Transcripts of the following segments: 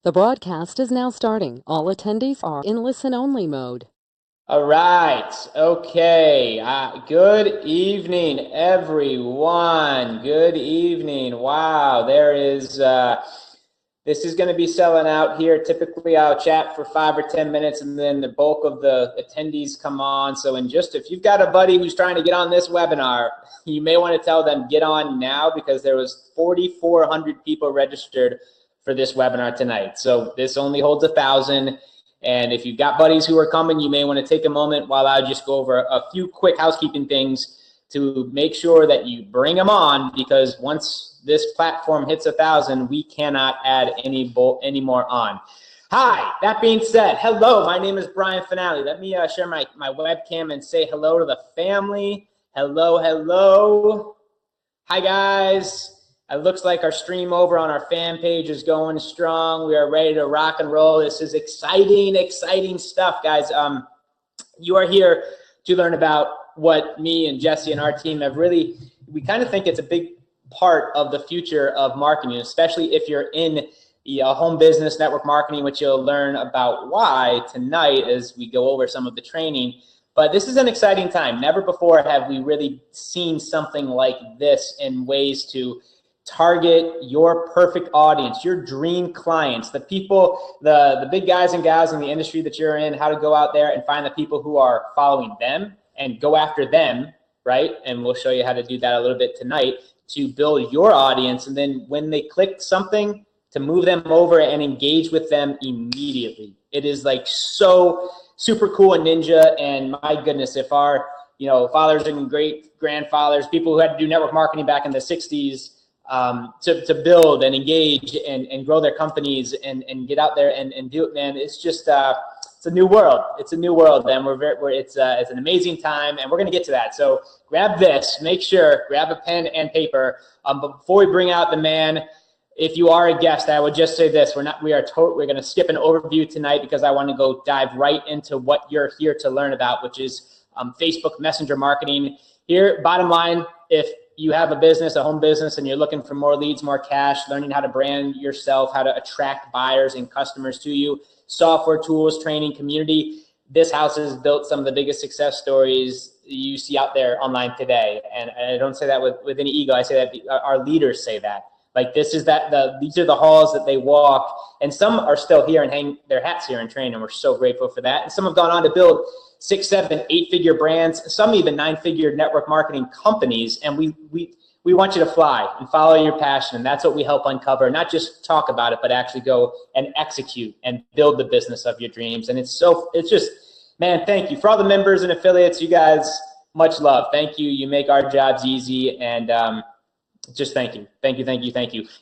The broadcast is now starting. All attendees are in listen-only mode. All right. Okay. Good evening, everyone. Good evening. Wow. This is going to be selling out here. Typically, I'll chat for 5 or 10 minutes and then the bulk of the attendees come on. So if you've got a buddy who's trying to get on this webinar, you may want to tell them get on now because there was 4,400 people registered for this webinar tonight. So this only holds 1,000. And if you've got buddies who are coming, you may want to take a moment while I just go over a few quick housekeeping things to make sure that you bring them on, because once this platform hits 1,000, we cannot add any more on. Hi, that being said, hello, my name is Brian Finale. Let me share my webcam and say hello to the family. Hello. Hi, guys. It looks like our stream over on our fan page is going strong. We are ready to rock and roll. This is exciting stuff, guys. You are here to learn about what me and Jesse and our team have we kind of think it's a big part of the future of marketing, especially if you're in home business network marketing, which you'll learn about why tonight as we go over some of the training. But this is an exciting time. Never before have we really seen something like this in ways to target your perfect audience, your dream clients, the people, the big guys and gals in the industry that you're in, how to go out there and find the people who are following them and go after them, right? And we'll show you how to do that a little bit tonight to build your audience. And then when they click something, to move them over and engage with them immediately. It is like so super cool and ninja. And my goodness, if our fathers and great grandfathers, people who had to do network marketing back in the 60s, to build and engage and grow their companies and get out there and do it, man. It's just it's a new world. It's a new world, and it's an amazing time, and we're gonna get to that. So grab this. Make sure grab a pen and paper. But before we bring out the man, if you are a guest, I would just say this: we're gonna skip an overview tonight because I want to go dive right into what you're here to learn about, which is Facebook Messenger marketing. Here, bottom line, if you have a business, a home business, and you're looking for more leads, more cash, learning how to brand yourself, how to attract buyers and customers to you, software, tools, training, community, this house has built some of the biggest success stories you see out there online today. And I don't say that with any ego. I say that our leaders say that. Like these are the halls that they walk, and some are still here and hang their hats here and train, and we're so grateful for that. And some have gone on to build 6, 7, 8-figure brands, some even 9-figure network marketing companies. And we want you to fly and follow your passion. And that's what we help uncover, not just talk about it, but actually go and execute and build the business of your dreams. And it's just, man, thank you. For all the members and affiliates, you guys, much love. Thank you. You make our jobs easy. And just thank you.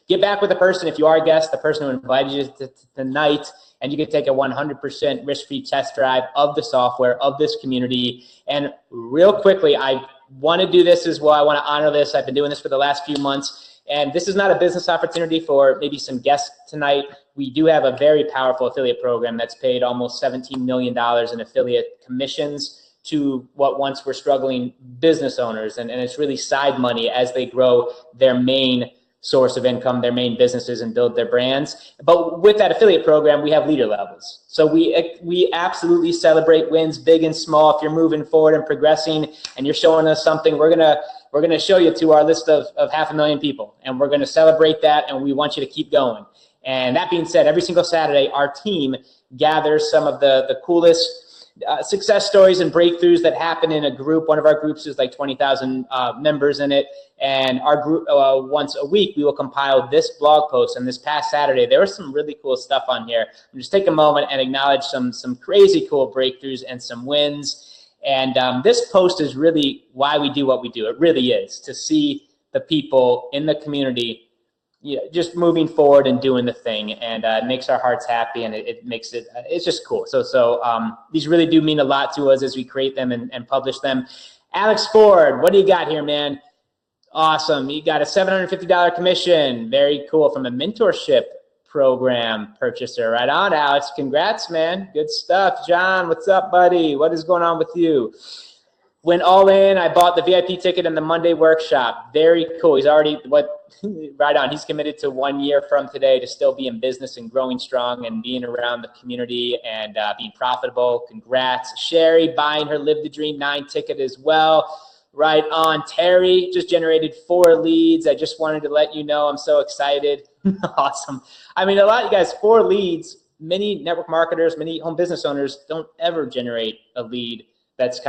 Get back with the person, if you are a guest, the person who invited you to tonight, and you can take a 100% risk-free test drive of the software, of this community. And real quickly, I want to do this as well. I want to honor this. I've been doing this for the last few months, and this is not a business opportunity for maybe some guests tonight. We do have a very powerful affiliate program that's paid almost $17 million in affiliate commissions to what once were struggling business owners. And it's really side money as they grow their main source of income, their main businesses, and build their brands. But with that affiliate program, we have leader levels. So we absolutely celebrate wins, big and small. If you're moving forward and progressing and you're showing us something, we're gonna show you to our list of 500,000 people, and we're gonna celebrate that, and we want you to keep going. And that being said, every single Saturday, our team gathers some of the coolest success stories and breakthroughs that happen in a group. One of our groups is like 20,000 members in it. And our group, once a week, we will compile this blog post. And this past Saturday, there was some really cool stuff on here. Just take a moment and acknowledge some crazy cool breakthroughs and some wins. And this post is really why we do what we do. It really is to see the people in the community just moving forward and doing the thing, and it makes our hearts happy, and it makes it, it's just cool. So these really do mean a lot to us as we create them and publish them. Alex Ford, what do you got here, man? Awesome. You got a $750 commission. Very cool, from a mentorship program purchaser. Right on, Alex. Congrats, man. Good stuff. John, what's up, buddy? What is going on with you? Went all in. I bought the VIP ticket in the Monday workshop. Very cool. He's already, what right on. He's committed to 1 year from today to still be in business and growing strong and being around the community and being profitable. Congrats. Sherry buying her Live the Dream 9 ticket as well. Right on. Terry just generated 4 leads. I just wanted to let you know I'm so excited. Awesome. I mean, a lot of you guys, 4 leads. Many network marketers, many home business owners don't ever generate a lead that's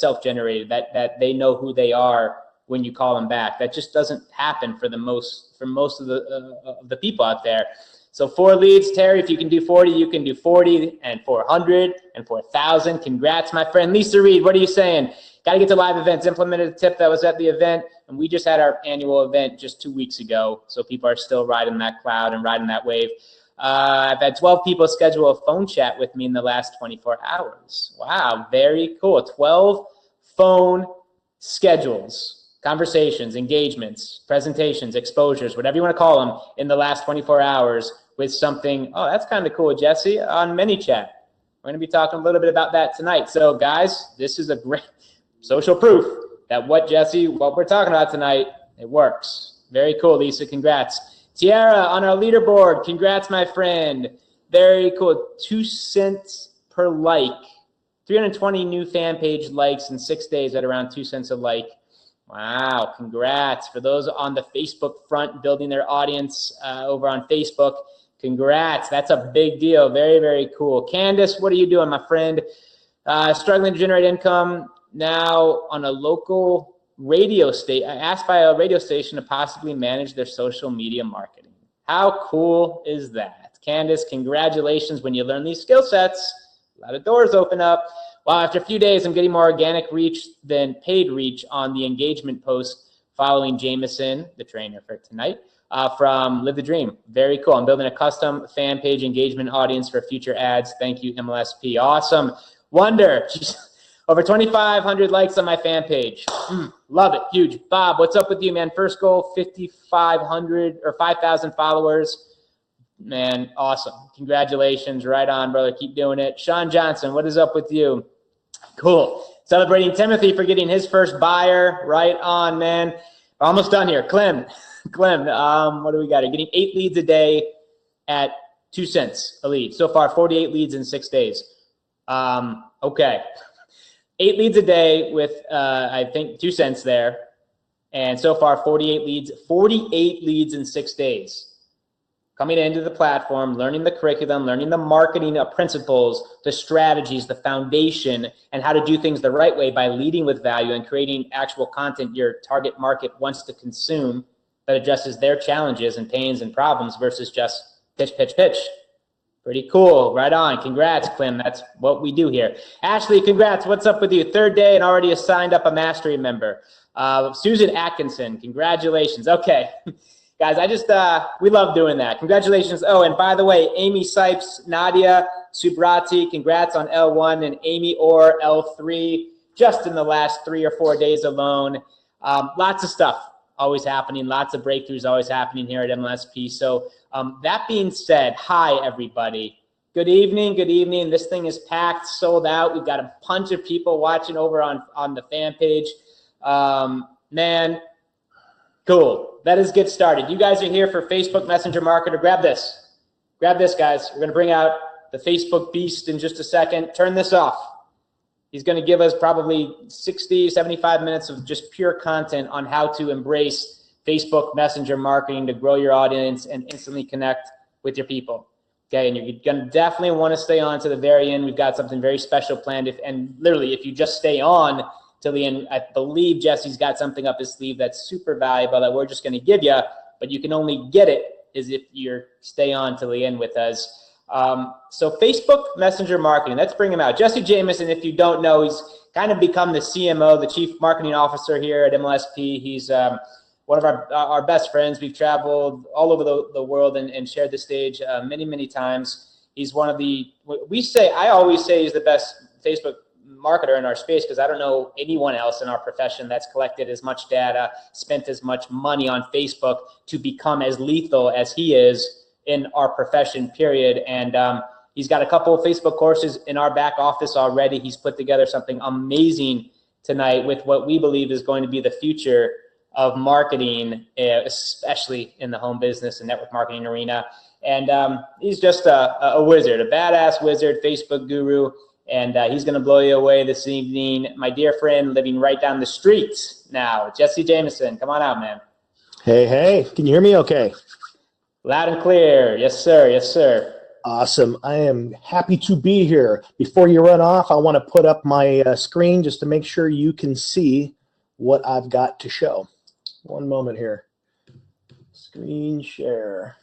self-generated, that they know who they are when you call them back. That just doesn't happen for most of the people out there. So 4 leads, Terry. If you can do 40, you can do 40 and 400 and 4,000. Congrats, my friend. Lisa Reed, what are you saying? Got to get to live events. Implemented a tip that was at the event, and we just had our annual event just 2 weeks ago. So people are still riding that cloud and riding that wave. I've had 12 people schedule a phone chat with me in the last 24 hours. Wow, very cool. 12 phone schedules, conversations, engagements, presentations, exposures, whatever you want to call them, in the last 24 hours with something. Oh, that's kind of cool, Jesse, on ManyChat. We're going to be talking a little bit about that tonight. So, guys, this is a great social proof that what we're talking about tonight, it works. Very cool, Lisa. Congrats. Tiara on our leaderboard. Congrats, my friend. Very cool. 2 cents per like. 320 new fan page likes in 6 days at around 2 cents a like. Wow, congrats. For those on the Facebook front building their audience over on Facebook, congrats. That's a big deal. Very, very cool. Candace, what are you doing, my friend? Struggling to generate income now on a local radio station, asked by a radio station to possibly manage their social media marketing. How cool is that? Candace, congratulations. When you learn these skill sets, a lot of doors open up. Wow, after a few days, I'm getting more organic reach than paid reach on the engagement post following Jameson, the trainer for tonight, from Live the Dream. Very cool. I'm building a custom fan page engagement audience for future ads. Thank you, MLSP. Awesome. Wonder. Over 2,500 likes on my fan page. Love it. Huge. Bob, what's up with you, man? First goal, 5,500 or 5,000 followers. Man, awesome. Congratulations. Right on, brother. Keep doing it. Sean Johnson, what is up with you? Cool. Celebrating Timothy for getting his first buyer. Right on, man. Almost done here. Clem, what do we got here? Getting 8 leads a day at 2 cents a lead. So far, 48 leads in 6 days. Okay. 8 leads a day with, I think, 2 cents there. And so far, 48 leads in 6 days. Coming into the platform, learning the curriculum, learning the marketing principles, the strategies, the foundation, and how to do things the right way by leading with value and creating actual content your target market wants to consume that addresses their challenges and pains and problems versus just pitch, pitch, pitch. Pretty cool. Right on. Congrats, Clem. That's what we do here. Ashley, congrats. What's up with you? 3rd day and already signed up a mastery member. Susan Atkinson, congratulations. Okay. Guys, we love doing that. Congratulations. Oh, and by the way, Amy Sipes, Nadia Subrati, congrats on L1, and Amy Orr, L3, just in the last 3 or 4 days alone. Lots of stuff always happening. Lots of breakthroughs always happening here at MLSP. So that being said, hi, everybody. Good evening. Good evening. This thing is packed, sold out. We've got a bunch of people watching over on the fan page. Man, cool. Let us get started. You guys are here for Facebook Messenger Marketer. Grab this. Grab this, guys. We're going to bring out the Facebook beast in just a second. Turn this off. He's going to give us probably 60, 75 minutes of just pure content on how to embrace Facebook Messenger marketing to grow your audience and instantly connect with your people. Okay, and you're going to definitely want to stay on to the very end. We've got something very special planned. And literally, if you just stay on till the end, I believe Jesse's got something up his sleeve that's super valuable that we're just going to give you, but you can only get it is if you stay on till the end with us. So Facebook Messenger marketing, let's bring him out. Jesse Jameson, if you don't know, he's kind of become the CMO, the Chief Marketing Officer here at MLSP. He's one of our best friends. We've traveled all over the world and shared the stage many, many times. He's one of I always say he's the best Facebook marketer in our space because I don't know anyone else in our profession that's collected as much data, spent as much money on Facebook to become as lethal as he is in our profession, period. And he's got a couple of Facebook courses in our back office already. He's put together something amazing tonight with what we believe is going to be the future of marketing, especially in the home business and network marketing arena. And he's just a wizard, a badass wizard, Facebook guru. And he's going to blow you away this evening. My dear friend living right down the street now, Jesse Jameson. Come on out, man. Hey, can you hear me okay? Loud and clear. Yes, sir. Yes, sir. Awesome. I am happy to be here. Before you run off, I want to put up my screen just to make sure you can see what I've got to show. One moment here. Screen share.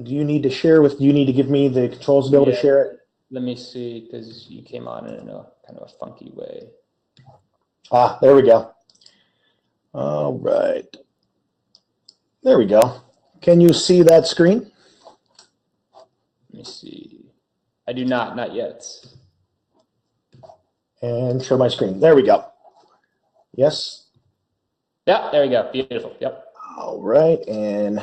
Do you need to share with, do you need to give me the controls to be able to share it? Let me see, because you came on in a kind of a funky way. Ah, there we go. All right. There we go. Can you see that screen? Let me see. I do not yet. And show my screen. There we go. Yes? Yeah, there we go. Beautiful. Yep. All right. And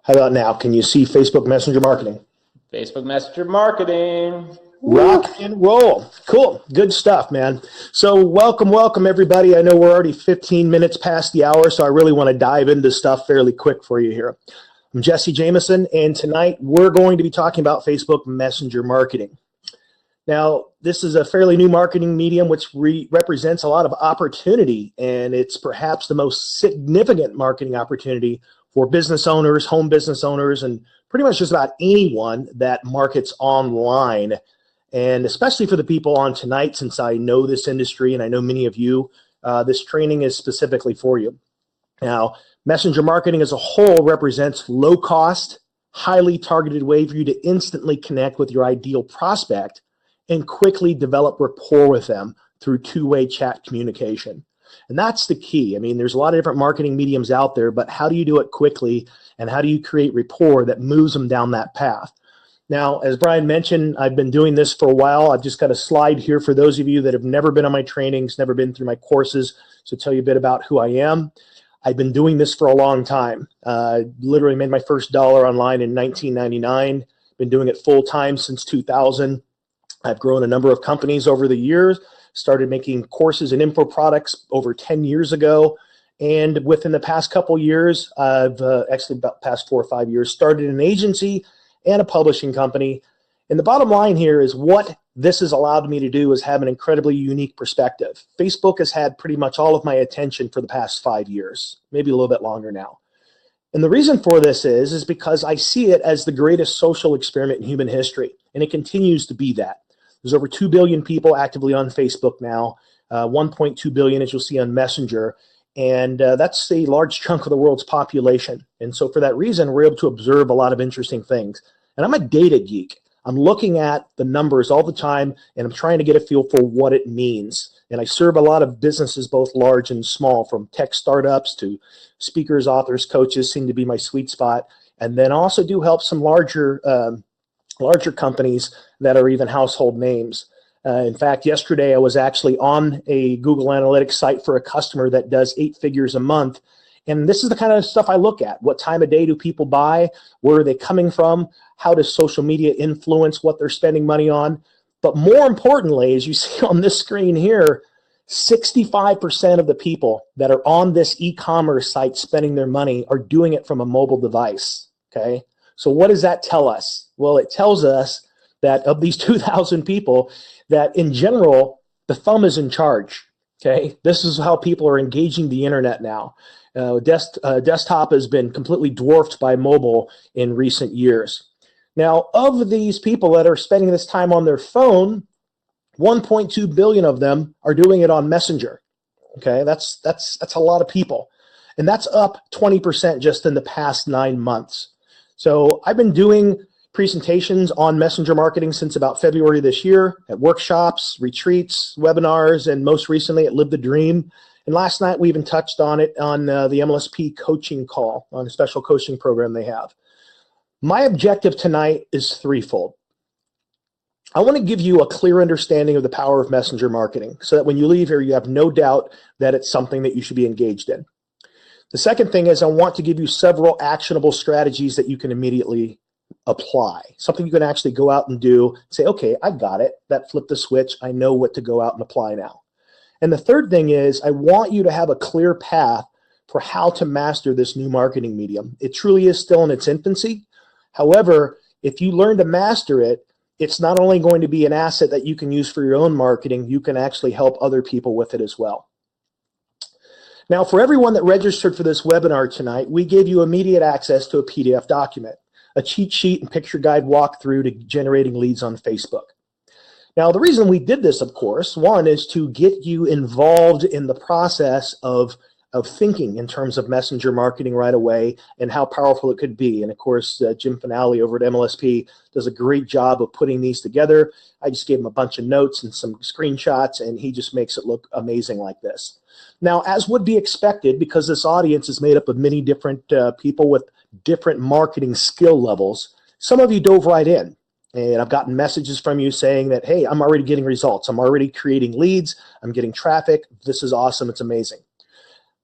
how about now? Can you see Facebook Messenger Marketing? Facebook Messenger Marketing. Rock and roll. Cool. Good stuff, man. So welcome everybody. I know we're already 15 minutes past the hour, so I really want to dive into stuff fairly quick for you here. I'm Jesse Jameson, and tonight we're going to be talking about Facebook Messenger Marketing. Now, this is a fairly new marketing medium which represents a lot of opportunity, and it's perhaps the most significant marketing opportunity for business owners, home business owners, and pretty much just about anyone that markets online. And especially for the people on tonight, since I know this industry and I know many of you, this training is specifically for you. Now, messenger marketing as a whole represents low cost, highly targeted way for you to instantly connect with your ideal prospect and quickly develop rapport with them through two-way chat communication. And that's the key. I mean, there's a lot of different marketing mediums out there, but how do you do it quickly and how do you create rapport that moves them down that path? Now, as Brian mentioned, I've been doing this for a while. I've just got a slide here for those of you that have never been on my trainings, never been through my courses, so tell you a bit about who I am. I've been doing this for a long time. Literally made my first dollar online in 1999. Been doing it full time since 2000. I've grown a number of companies over the years, started making courses and info products over 10 years ago. And within the past couple years, I've actually about past 4 or 5 years, started an agency and a publishing company. And the bottom line here is what this has allowed me to do is have an incredibly unique perspective. Facebook has had pretty much all of my attention for the past 5 years, maybe a little bit longer now. And the reason for this is because I see it as the greatest social experiment in human history, and it continues to be that. There's over 2 billion people actively on Facebook now, 1.2 billion as you'll see on Messenger, and that's a large chunk of the world's population. And so for that reason, we're able to observe a lot of interesting things. And I'm a data geek. I'm looking at the numbers all the time, and I'm trying to get a feel for what it means. And I serve a lot of businesses, both large and small, from tech startups to speakers, authors, coaches seem to be my sweet spot. And then also do help some larger companies that are even household names. In fact, yesterday I was actually on a Google Analytics site for a customer that does 8 figures a month. And this is the kind of stuff I look at. What time of day do people buy? Where are they coming from? How does social media influence what they're spending money on? But more importantly, as you see on this screen here, 65% of the people that are on this e-commerce site spending their money are doing it from a mobile device, okay? So what does that tell us? Well, it tells us that of these 2,000 people, that in general, the thumb is in charge, okay? This is how people are engaging the internet now. Desktop has been completely dwarfed by mobile in recent years. Now, of these people that are spending this time on their phone, 1.2 billion of them are doing it on Messenger, okay? That's a lot of people. And that's up 20% just in the past 9 months. So I've been doing presentations on messenger marketing since about February this year at workshops, retreats, webinars, and most recently at Live the Dream. And last night we even touched on it on the MLSP coaching call, on a special coaching program they have. My objective tonight is threefold. I want to give you a clear understanding of the power of messenger marketing so that when you leave here, you have no doubt that it's something that you should be engaged in. The second thing is I want to give you several actionable strategies that you can immediately apply, something you can actually go out and do, say, okay, I got it. That flipped the switch. I know what to go out and apply now. And the third thing is I want you to have a clear path for how to master this new marketing medium. It truly is still in its infancy. However, if you learn to master it, it's not only going to be an asset that you can use for your own marketing, you can actually help other people with it as well. Now, for everyone that registered for this webinar tonight, we gave you immediate access to a PDF document, a cheat sheet and picture guide walkthrough to generating leads on Facebook. Now, the reason we did this, of course, one is to get you involved in the process of thinking in terms of messenger marketing right away and how powerful it could be. And of course, Jim Finale over at MLSP does a great job of putting these together. I just gave him a bunch of notes and some screenshots, and he just makes it look amazing like this. Now, as would be expected, because this audience is made up of many different people with different marketing skill levels, some of you dove right in. And I've gotten messages from you saying that, hey, I'm already getting results. I'm already creating leads. I'm getting traffic. This is awesome. It's amazing.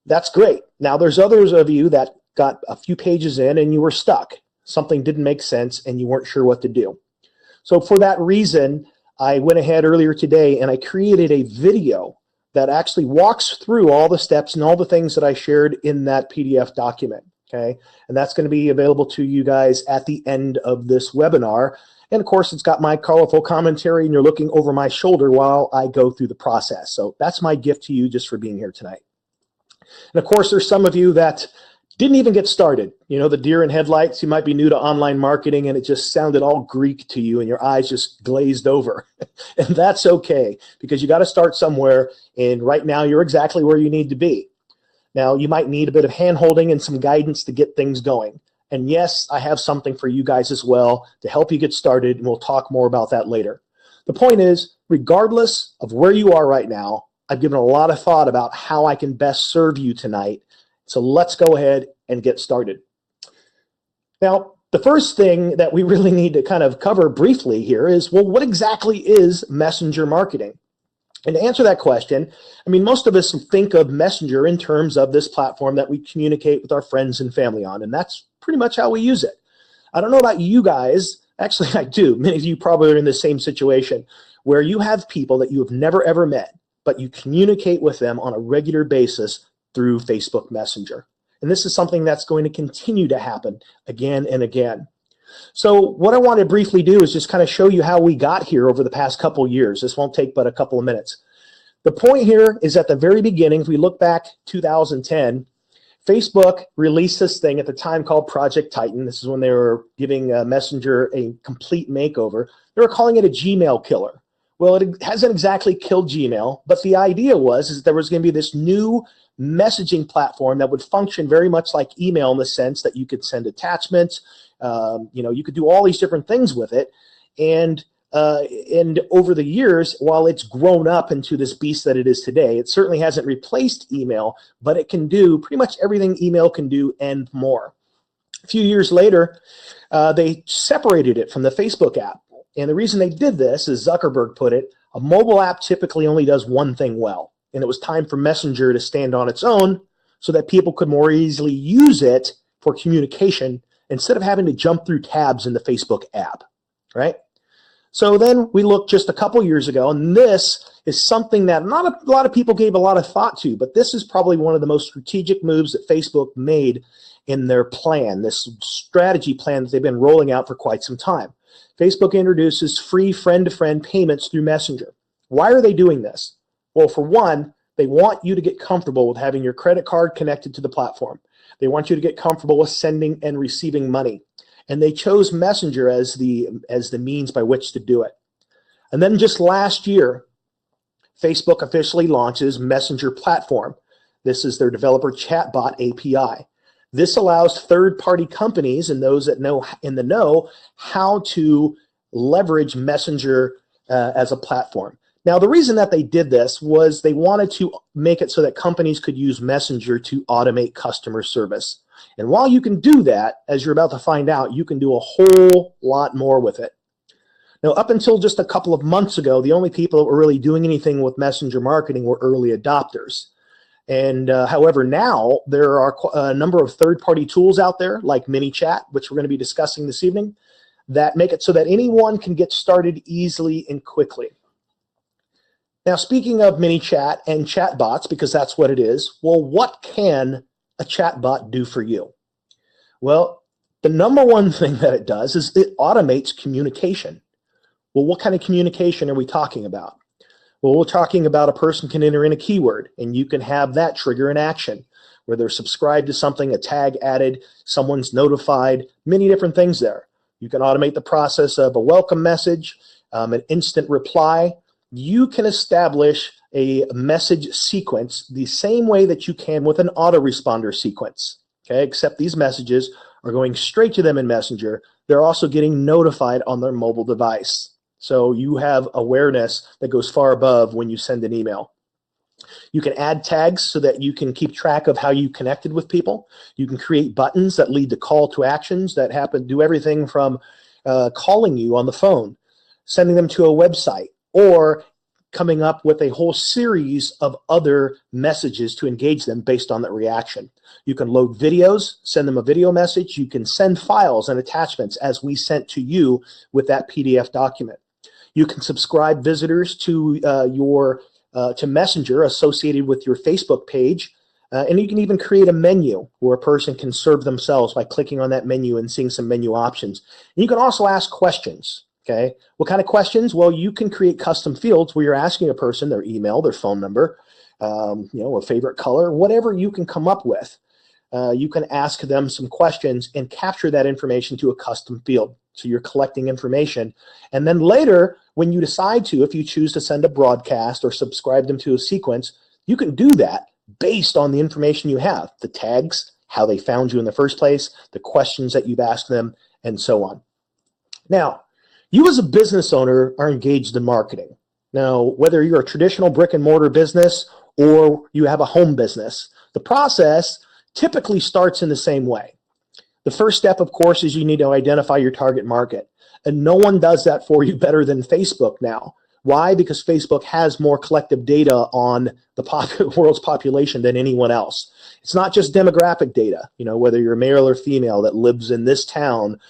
That's great. Now, there's others of you that got a few pages in and you were stuck. Something didn't make sense and you weren't sure what to do. So for that reason, I went ahead earlier today and I created a video that actually walks through all the steps and all the things that I shared in that PDF document. Okay, and that's going to be available to you guys at the end of this webinar. And of course, it's got my colorful commentary and you're looking over my shoulder while I go through the process. So that's my gift to you just for being here tonight. And of course, there's some of you that didn't even get started. You know, the deer in headlights, you might be new to online marketing and it just sounded all Greek to you and your eyes just glazed over. And that's okay, because you got to start somewhere. And right now you're exactly where you need to be. Now, you might need a bit of hand-holding and some guidance to get things going. And yes, I have something for you guys as well to help you get started, and we'll talk more about that later. The point is, regardless of where you are right now, I've given a lot of thought about how I can best serve you tonight. So let's go ahead and get started. Now, the first thing that we really need to kind of cover briefly here is, well, what exactly is messenger marketing? And to answer that question, I mean, most of us think of Messenger in terms of this platform that we communicate with our friends and family on, and that's pretty much how we use it. I don't know about you guys. Actually, I do. Many of you probably are in the same situation where you have people that you have never, ever met, but you communicate with them on a regular basis through Facebook Messenger. And this is something that's going to continue to happen again and again. So what I want to briefly do is just kind of show you how we got here over the past couple years. This won't take but a couple of minutes. The point here is at the very beginning, if we look back 2010, Facebook released this thing at the time called Project Titan. This is when they were giving Messenger a complete makeover. They were calling it a Gmail killer. Well, it hasn't exactly killed Gmail, but the idea was that there was going to be this new messaging platform that would function very much like email in the sense that you could send attachments. You could do all these different things with it. And over the years, while it's grown up into this beast that it is today, it certainly hasn't replaced email, but it can do pretty much everything email can do and more. A few years later, they separated it from the Facebook app. And the reason they did this, as Zuckerberg put it, a mobile app typically only does one thing well. And it was time for Messenger to stand on its own so that people could more easily use it for communication instead of having to jump through tabs in the Facebook app, right? So then we looked just a couple years ago, and this is something that not a lot of people gave a lot of thought to, but this is probably one of the most strategic moves that Facebook made in their plan, this strategy plan that they've been rolling out for quite some time. Facebook introduces free friend-to-friend payments through Messenger. Why are they doing this? Well, for one, they want you to get comfortable with having your credit card connected to the platform. They want you to get comfortable with sending and receiving money. And they chose Messenger as the means by which to do it. And then just last year, Facebook officially launches Messenger Platform. This is their developer chatbot API. This allows third-party companies and those that know in the know how to leverage Messenger as a platform. Now, the reason that they did this was they wanted to make it so that companies could use Messenger to automate customer service. And while you can do that, as you're about to find out, you can do a whole lot more with it. Now, up until just a couple of months ago, the only people that were really doing anything with Messenger marketing were early adopters. And however, now there are a number of third-party tools out there like ManyChat, which we're going to be discussing this evening, that make it so that anyone can get started easily and quickly. Now, speaking of ManyChat and chatbots, because that's what it is, well, what can a chatbot do for you? Well, the number one thing that it does is it automates communication. Well, what kind of communication are we talking about? Well, we're talking about a person can enter in a keyword, and you can have that trigger an action, where they're subscribed to something, a tag added, someone's notified, many different things there. You can automate the process of a welcome message, an instant reply. You can establish a message sequence the same way that you can with an autoresponder sequence, okay? Except these messages are going straight to them in Messenger. They're also getting notified on their mobile device. So you have awareness that goes far above when you send an email. You can add tags so that you can keep track of how you connected with people. You can create buttons that lead to call to actions that do everything from calling you on the phone, sending them to a website, or coming up with a whole series of other messages to engage them based on that reaction. You can load videos, send them a video message. You can send files and attachments as we sent to you with that PDF document. You can subscribe visitors to to Messenger associated with your Facebook page. And you can even create a menu where a person can serve themselves by clicking on that menu and seeing some menu options. And you can also ask questions. Okay, what kind of questions? Well, you can create custom fields where you're asking a person their email, their phone number, a favorite color, whatever you can come up with. You can ask them some questions and capture that information to a custom field. So you're collecting information. And then later, when you decide to, if you choose to send a broadcast or subscribe them to a sequence, you can do that based on the information you have, the tags, how they found you in the first place, the questions that you've asked them, and so on. Now, you as a business owner are engaged in marketing. Now, whether you're a traditional brick and mortar business or you have a home business, the process typically starts in the same way. The first step, of course, is you need to identify your target market. And no one does that for you better than Facebook now. Why? Because Facebook has more collective data on the world's population than anyone else. It's not just demographic data, whether you're male or female that lives in this town,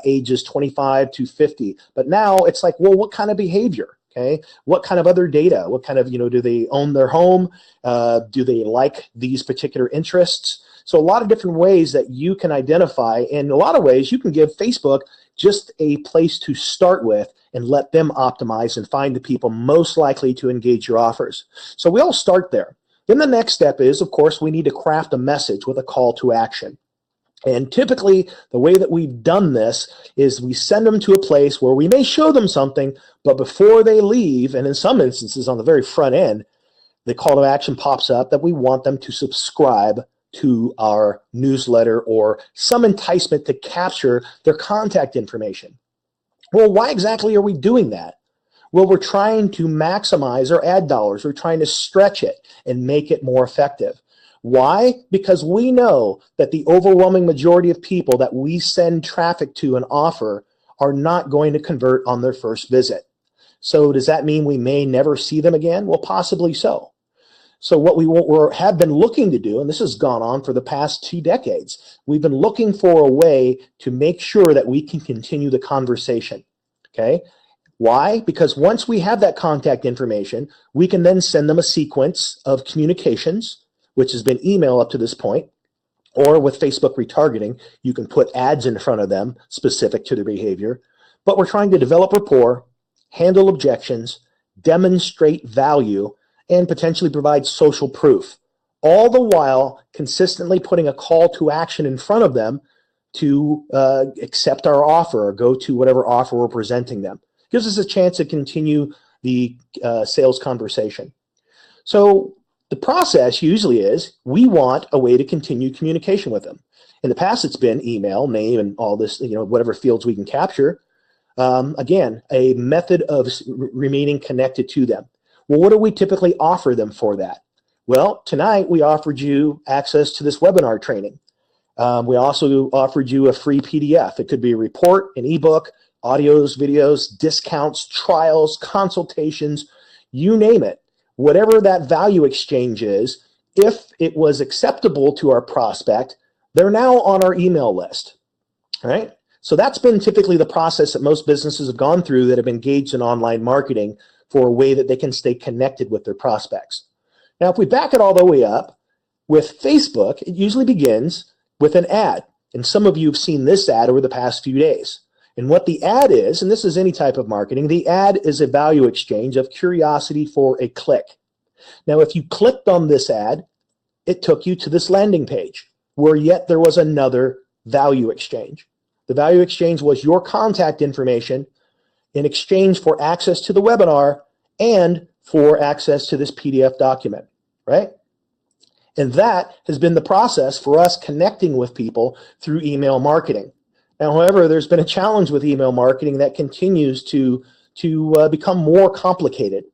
ages 25 to 50. But now it's like, well, what kind of behavior? Okay, what kind of other data? What kind of, do they own their home? Do they like these particular interests? So a lot of different ways that you can identify. In a lot of ways, you can give Facebook just a place to start with and let them optimize and find the people most likely to engage your offers. So we all start there. Then the next step is, of course, we need to craft a message with a call to action. And typically, the way that we've done this is we send them to a place where we may show them something, but before they leave, and in some instances on the very front end, the call to action pops up that we want them to subscribe to our newsletter or some enticement to capture their contact information. Well, why exactly are we doing that? Well, we're trying to maximize our ad dollars. We're trying to stretch it and make it more effective. Why? Because we know that the overwhelming majority of people that we send traffic to and offer are not going to convert on their first visit. So does that mean we may never see them again? Well, possibly so. So what we have been looking to do, and this has gone on for the past 2 decades, we've been looking for a way to make sure that we can continue the conversation, okay? Why? Because once we have that contact information, we can then send them a sequence of communications, which has been email up to this point, or with Facebook retargeting, you can put ads in front of them specific to their behavior. But we're trying to develop rapport, handle objections, demonstrate value, and potentially provide social proof, all the while consistently putting a call to action in front of them to accept our offer or go to whatever offer we're presenting them. Gives us a chance to continue the sales conversation. So the process usually is we want a way to continue communication with them. In the past, it's been email, name, and all this, whatever fields we can capture. Again, a method of remaining connected to them. Well, what do we typically offer them for that? Well, tonight we offered you access to this webinar training. We also offered you a free PDF. It could be a report, an ebook, audios, videos, discounts, trials, consultations, you name it. Whatever that value exchange is, if it was acceptable to our prospect, they're now on our email list, right? So that's been typically the process that most businesses have gone through that have engaged in online marketing for a way that they can stay connected with their prospects. Now, if we back it all the way up, with Facebook, it usually begins with an ad. And some of you have seen this ad over the past few days. And what the ad is, and this is any type of marketing, the ad is a value exchange of curiosity for a click. Now, if you clicked on this ad, it took you to this landing page where yet there was another value exchange. The value exchange was your contact information in exchange for access to the webinar and for access to this PDF document, right? And that has been the process for us connecting with people through email marketing. Now, however, there's been a challenge with email marketing that continues to become more complicated.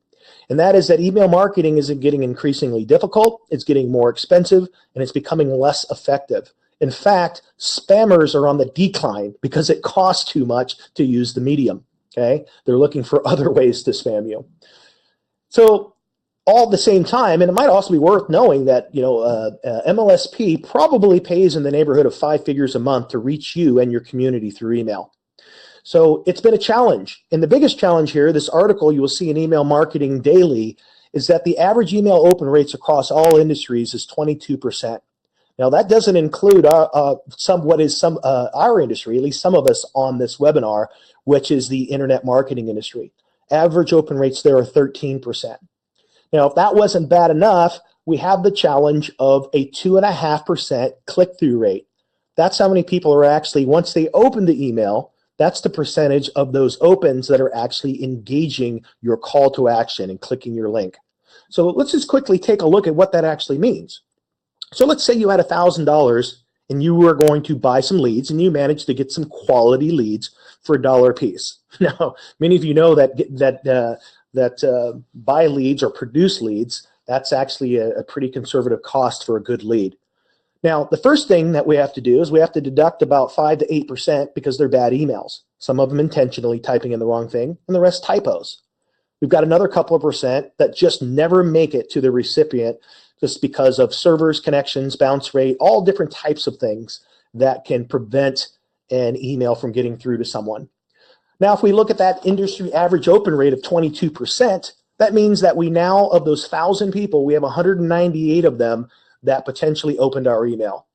And that is that email marketing is getting increasingly difficult, it's getting more expensive, and it's becoming less effective. In fact, spammers are on the decline because it costs too much to use the medium, okay? They're looking for other ways to spam you. So all at the same time, and it might also be worth knowing that MLSP probably pays in the neighborhood of 5 figures a month to reach you and your community through email. So it's been a challenge. And the biggest challenge here, this article you will see in Email Marketing Daily, is that the average email open rates across all industries is 22%. Now that doesn't include our industry, at least some of us on this webinar, which is the internet marketing industry. Average open rates there are 13%. Now, if that wasn't bad enough, we have the challenge of a 2.5% click-through rate. That's how many people are actually, once they open the email, that's the percentage of those opens that are actually engaging your call to action and clicking your link. So let's just quickly take a look at what that actually means. So let's say you had $1,000 and you were going to buy some leads and you managed to get some quality leads for $1 a piece. Now, many of you know that buy leads or produce leads, that's actually a pretty conservative cost for a good lead. Now, the first thing that we have to do is we have to deduct about 5 to 8% because they're bad emails. Some of them intentionally typing in the wrong thing, and the rest typos. We've got another couple of percent that just never make it to the recipient just because of servers, connections, bounce rate, all different types of things that can prevent an email from getting through to someone. Now, if we look at that industry average open rate of 22%, that means that we now, of those 1,000 people, we have 198 of them that potentially opened our email.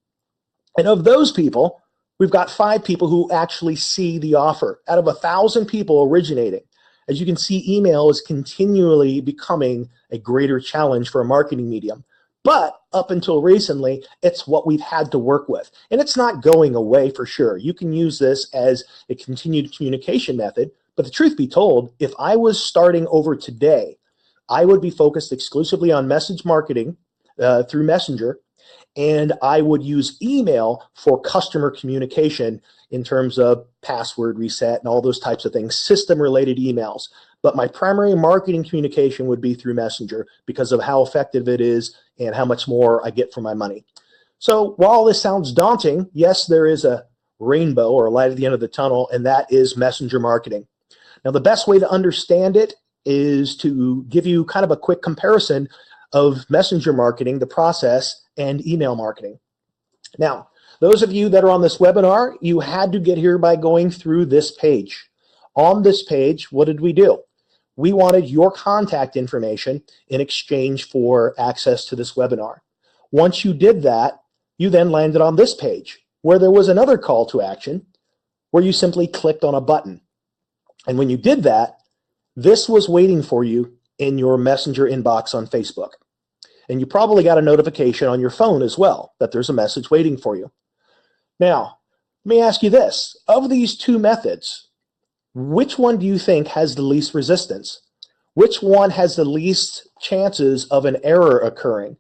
And of those people, we've got 5 people who actually see the offer out of 1,000 people originating. As you can see, email is continually becoming a greater challenge for a marketing medium. But up until recently, it's what we've had to work with. And it's not going away for sure. You can use this as a continued communication method. But the truth be told, if I was starting over today, I would be focused exclusively on message marketing through Messenger, and I would use email for customer communication in terms of password reset and all those types of things, system-related emails. But my primary marketing communication would be through Messenger because of how effective it is and how much more I get for my money. So while this sounds daunting, yes, there is a rainbow or a light at the end of the tunnel, and that is Messenger marketing. Now, the best way to understand it is to give you kind of a quick comparison of Messenger marketing, the process, and email marketing. Now, those of you that are on this webinar, you had to get here by going through this page. On this page, what did we do? We wanted your contact information in exchange for access to this webinar. Once you did that, you then landed on this page where there was another call to action where you simply clicked on a button. And when you did that, this was waiting for you in your Messenger inbox on Facebook. And you probably got a notification on your phone as well that there's a message waiting for you. Now, let me ask you this. Of these two methods, which one do you think has the least resistance? Which one has the least chances of an error occurring?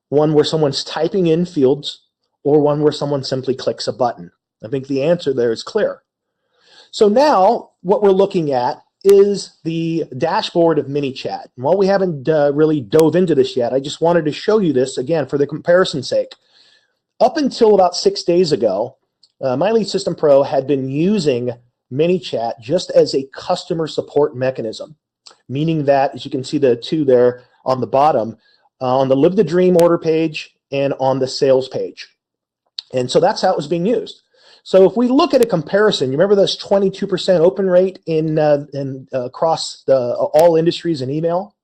One where someone's typing in fields or one where someone simply clicks a button? I think the answer there is clear. So now what we're looking at is the dashboard of ManyChat. And while we haven't really dove into this yet, I just wanted to show you this again for the comparison's sake. Up until about 6 days ago, MyLeadSystem Pro had been using ManyChat just as a customer support mechanism, meaning that, as you can see the two there on the bottom, on the Live the Dream order page and on the sales page. And so that's how it was being used. So if we look at a comparison, you remember this 22% open rate in across all industries in email?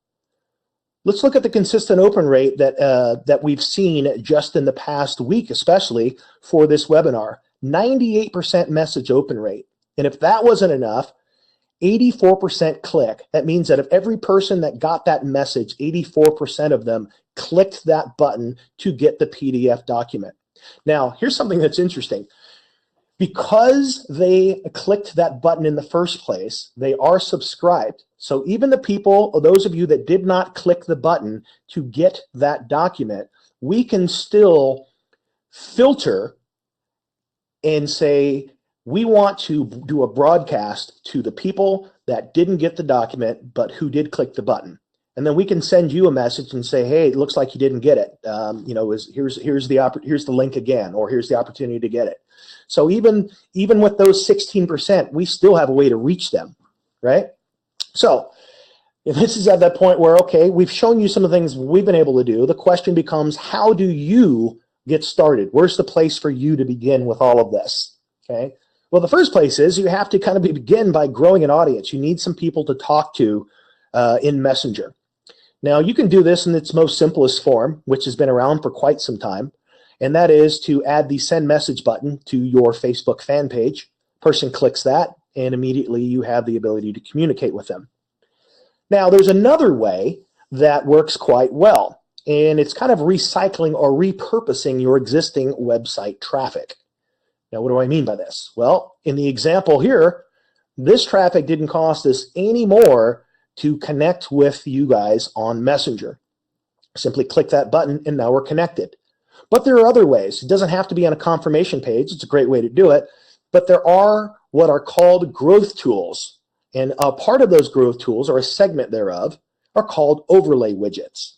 Let's look at the consistent open rate that we've seen just in the past week, especially for this webinar. 98% message open rate. And if that wasn't enough, 84% click. That means that of every person that got that message, 84% of them clicked that button to get the PDF document. Now, here's something that's interesting. Because they clicked that button in the first place, they are subscribed. So even the people, or those of you that did not click the button to get that document, we can still filter and say, we want to do a broadcast to the people that didn't get the document, but who did click the button. And then we can send you a message and say, hey, it looks like you didn't get it. Here's the link again, or here's the opportunity to get it. So even with those 16%, we still have a way to reach them, right? So this is at that point where, okay, we've shown you some of the things we've been able to do. The question becomes, how do you get started? Where's the place for you to begin with all of this, okay? Well, the first place is you have to kind of begin by growing an audience. You need some people to talk to in Messenger. Now, you can do this in its most simplest form, which has been around for quite some time, and that is to add the send message button to your Facebook fan page. Person clicks that, and immediately you have the ability to communicate with them. Now, there's another way that works quite well, and it's kind of recycling or repurposing your existing website traffic. Now, what do I mean by this? Well, in the example here, this traffic didn't cost us any more to connect with you guys on Messenger. Simply click that button, and now we're connected. But there are other ways. It doesn't have to be on a confirmation page. It's a great way to do it. But there are what are called growth tools. And a part of those growth tools, or a segment thereof, are called overlay widgets.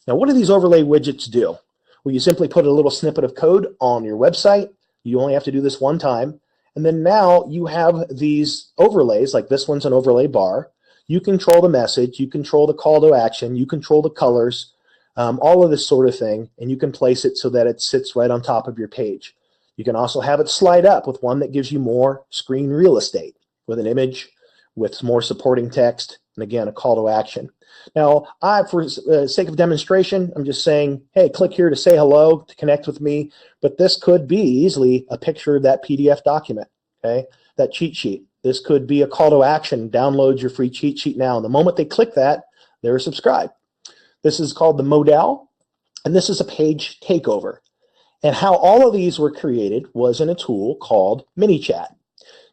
Now, what do these overlay widgets do? Well, you simply put a little snippet of code on your website. You only have to do this one time. And then now you have these overlays, like this one's an overlay bar. You control the message. You control the call to action. You control the colors. All of this sort of thing, and you can place it so that it sits right on top of your page. You can also have it slide up with one that gives you more screen real estate, with an image, with more supporting text, and again, a call to action. Now, for sake of demonstration, I'm just saying, hey, click here to say hello, to connect with me, but this could be easily a picture of that PDF document, okay, that cheat sheet. This could be a call to action, download your free cheat sheet now. And the moment they click that, they're subscribed. This is called the modal, and this is a page takeover. And how all of these were created was in a tool called ManyChat.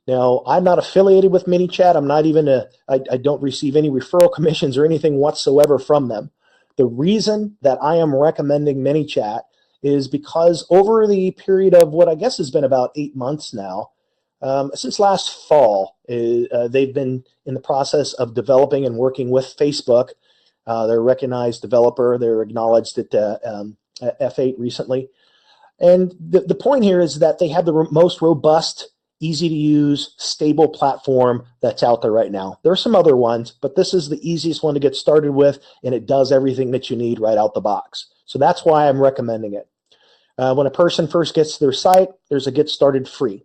Now, I'm not affiliated with ManyChat. I'm not even I don't receive any referral commissions or anything whatsoever from them. The reason that I am recommending ManyChat is because over the period of what I guess has been about 8 months now, since last fall, they've been in the process of developing and working with Facebook. They're a recognized developer. They're acknowledged at F8 recently. And the point here is that they have the most robust, easy to use, stable platform that's out there right now. There are some other ones, but this is the easiest one to get started with, and it does everything that you need right out the box. So that's why I'm recommending it. When a person first gets to their site, there's a get started free.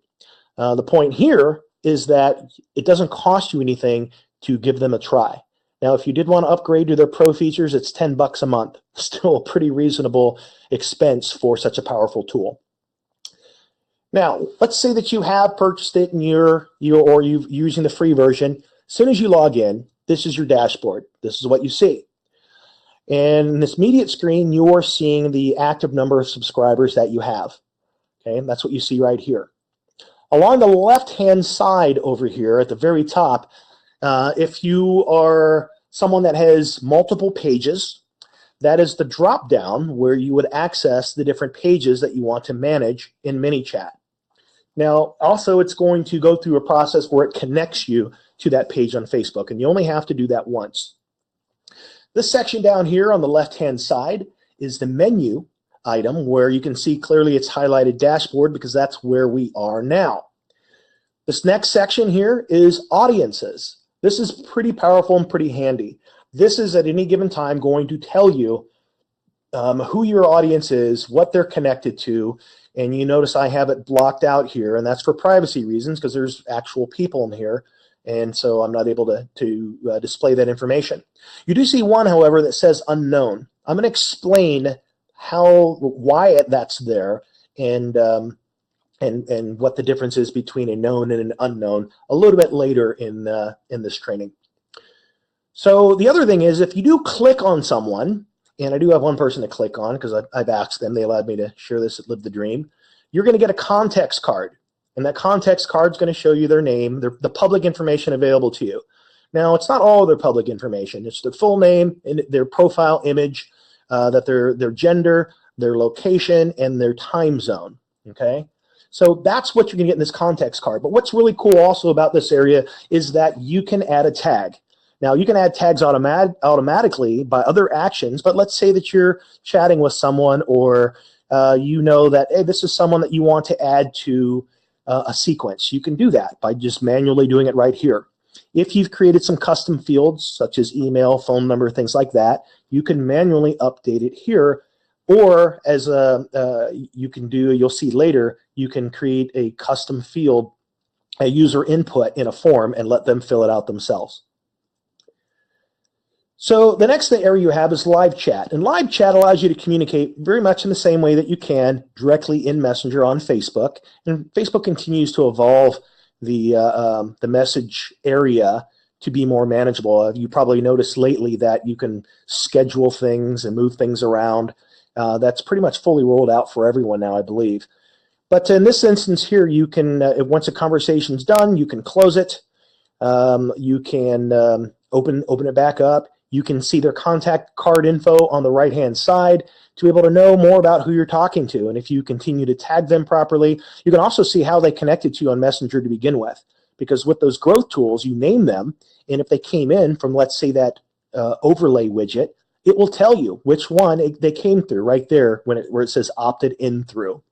The point here is that it doesn't cost you anything to give them a try. Now, if you did want to upgrade to their pro features, it's $10 a month. Still a pretty reasonable expense for such a powerful tool. Now, let's say that you have purchased it and you're using the free version. As soon as you log in, this is your dashboard. This is what you see. And in this immediate screen, you're seeing the active number of subscribers that you have. Okay, and that's what you see right here. Along the left-hand side over here at the very top, if you are someone that has multiple pages, that is the drop-down where you would access the different pages that you want to manage in ManyChat. Now, also, it's going to go through a process where it connects you to that page on Facebook, and you only have to do that once. This section down here on the left-hand side is the menu item where you can see clearly it's highlighted dashboard because that's where we are now. This next section here is audiences. This is pretty powerful and pretty handy. This is at any given time going to tell you who your audience is, what they're connected to, and you notice I have it blocked out here, and that's for privacy reasons because there's actual people in here, and so I'm not able to display that information. You do see one, however, that says unknown. I'm going to explain why that's there, and what the difference is between a known and an unknown a little bit later in this training. So the other thing is, if you do click on someone, and I do have one person to click on because I've asked them, they allowed me to share this at Live the Dream, you're going to get a context card. And that context card is going to show you their name, the public information available to you. Now, it's not all their public information. It's their full name, and their profile image, that their gender, their location, and their time zone. Okay? So that's what you're going to get in this context card. But what's really cool also about this area is that you can add a tag. Now, you can add tags automatically by other actions, but let's say that you're chatting with someone, or you know that, hey, this is someone that you want to add to a sequence. You can do that by just manually doing it right here. If you've created some custom fields, such as email, phone number, things like that, you can manually update it here. Or as you can do, you'll see later, you can create a custom field, a user input in a form, and let them fill it out themselves. So the next area you have is live chat. And live chat allows you to communicate very much in the same way that you can directly in Messenger on Facebook. And Facebook continues to evolve the message area to be more manageable. You probably noticed lately that you can schedule things and move things around. That's pretty much fully rolled out for everyone now, I believe. But in this instance here, you can, once a conversation's done, you can close it. You can open it back up. You can see their contact card info on the right-hand side to be able to know more about who you're talking to. And if you continue to tag them properly, you can also see how they connected to you on Messenger to begin with. Because with those growth tools, you name them, and if they came in from, let's say, that overlay widget, it will tell you which one they came through right there where it says opted in through.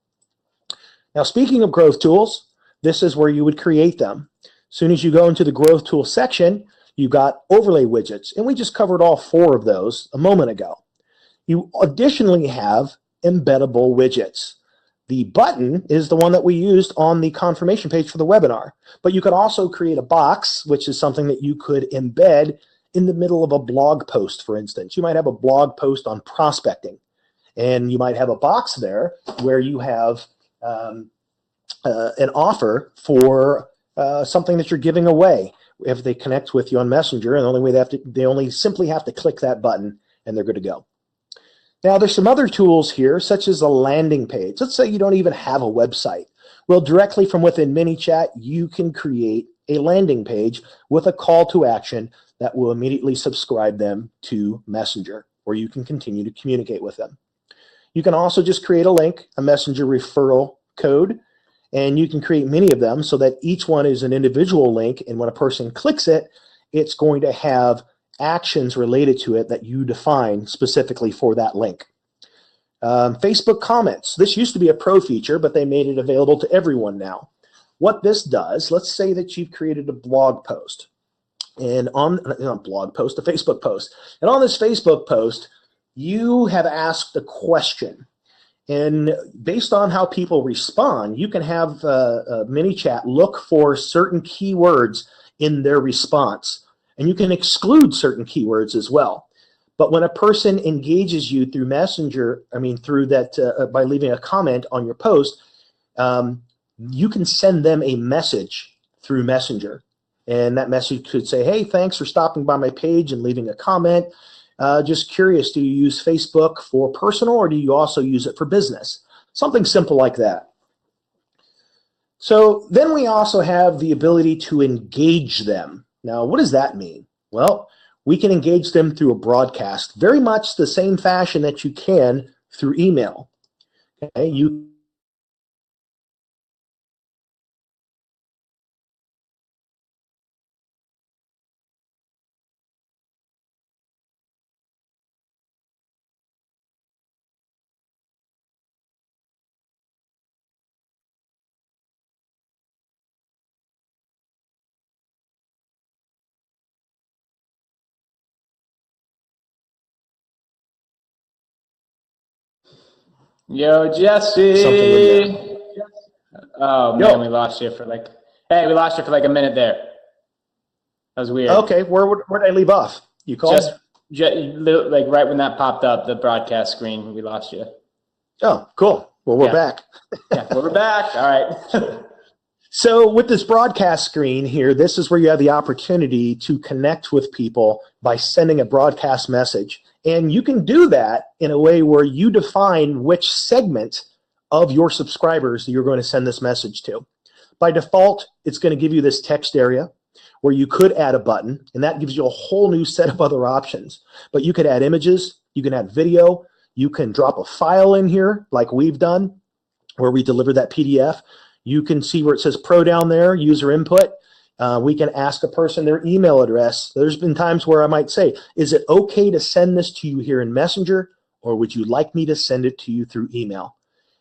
Now, speaking of growth tools, this is where you would create them. As soon as you go into the growth tool section, you've got overlay widgets, and we just covered all 4 of those a moment ago. You additionally have embeddable widgets. The button is the one that we used on the confirmation page for the webinar, but you could also create a box, which is something that you could embed in the middle of a blog post, for instance. You might have a blog post on prospecting, and you might have a box there where you have an offer for something that you're giving away. If they connect with you on Messenger, and the only way they only simply have to click that button, and they're good to go. Now, there's some other tools here, such as a landing page. Let's say you don't even have a website. Well, directly from within ManyChat, you can create a landing page with a call to action that will immediately subscribe them to Messenger, where you can continue to communicate with them. You can also just create a link, a Messenger referral code, and you can create many of them so that each one is an individual link, and when a person clicks it, it's going to have actions related to it that you define specifically for that link. Facebook comments. This used to be a pro feature, but they made it available to everyone now. What this does, let's say that you've created a blog post, and on not a blog post, a Facebook post, and on this Facebook post, you have asked a question. And based on how people respond, you can have ManyChat look for certain keywords in their response. And you can exclude certain keywords as well. But when a person engages you through Messenger, through that, by leaving a comment on your post, you can send them a message through Messenger. And that message could say, hey, thanks for stopping by my page and leaving a comment. Just curious, do you use Facebook for personal, or do you also use it for business? Something simple like that. So then we also have the ability to engage them. Now, what does that mean? Well, we can engage them through a broadcast, very much the same fashion that you can through email. Okay, you Yo, Something Jesse. Oh man, Yo. we lost you for like. Hey, we lost you for like a minute there. That was weird. Okay, where did I leave off? You called? Just like right when that popped up, the broadcast screen, we lost you. Oh, cool. Well, we're back. Yeah, well, we're back. All right. So with this broadcast screen here, this is where you have the opportunity to connect with people by sending a broadcast message. And you can do that in a way where you define which segment of your subscribers that you're going to send this message to. By default, it's going to give you this text area where you could add a button, and that gives you a whole new set of other options. But you could add images, you can add video, you can drop a file in here like we've done, where we deliver that PDF. You can see where it says pro down there, user input. We can ask a person their email address. There's been times where I might say, is it okay to send this to you here in Messenger, or would you like me to send it to you through email?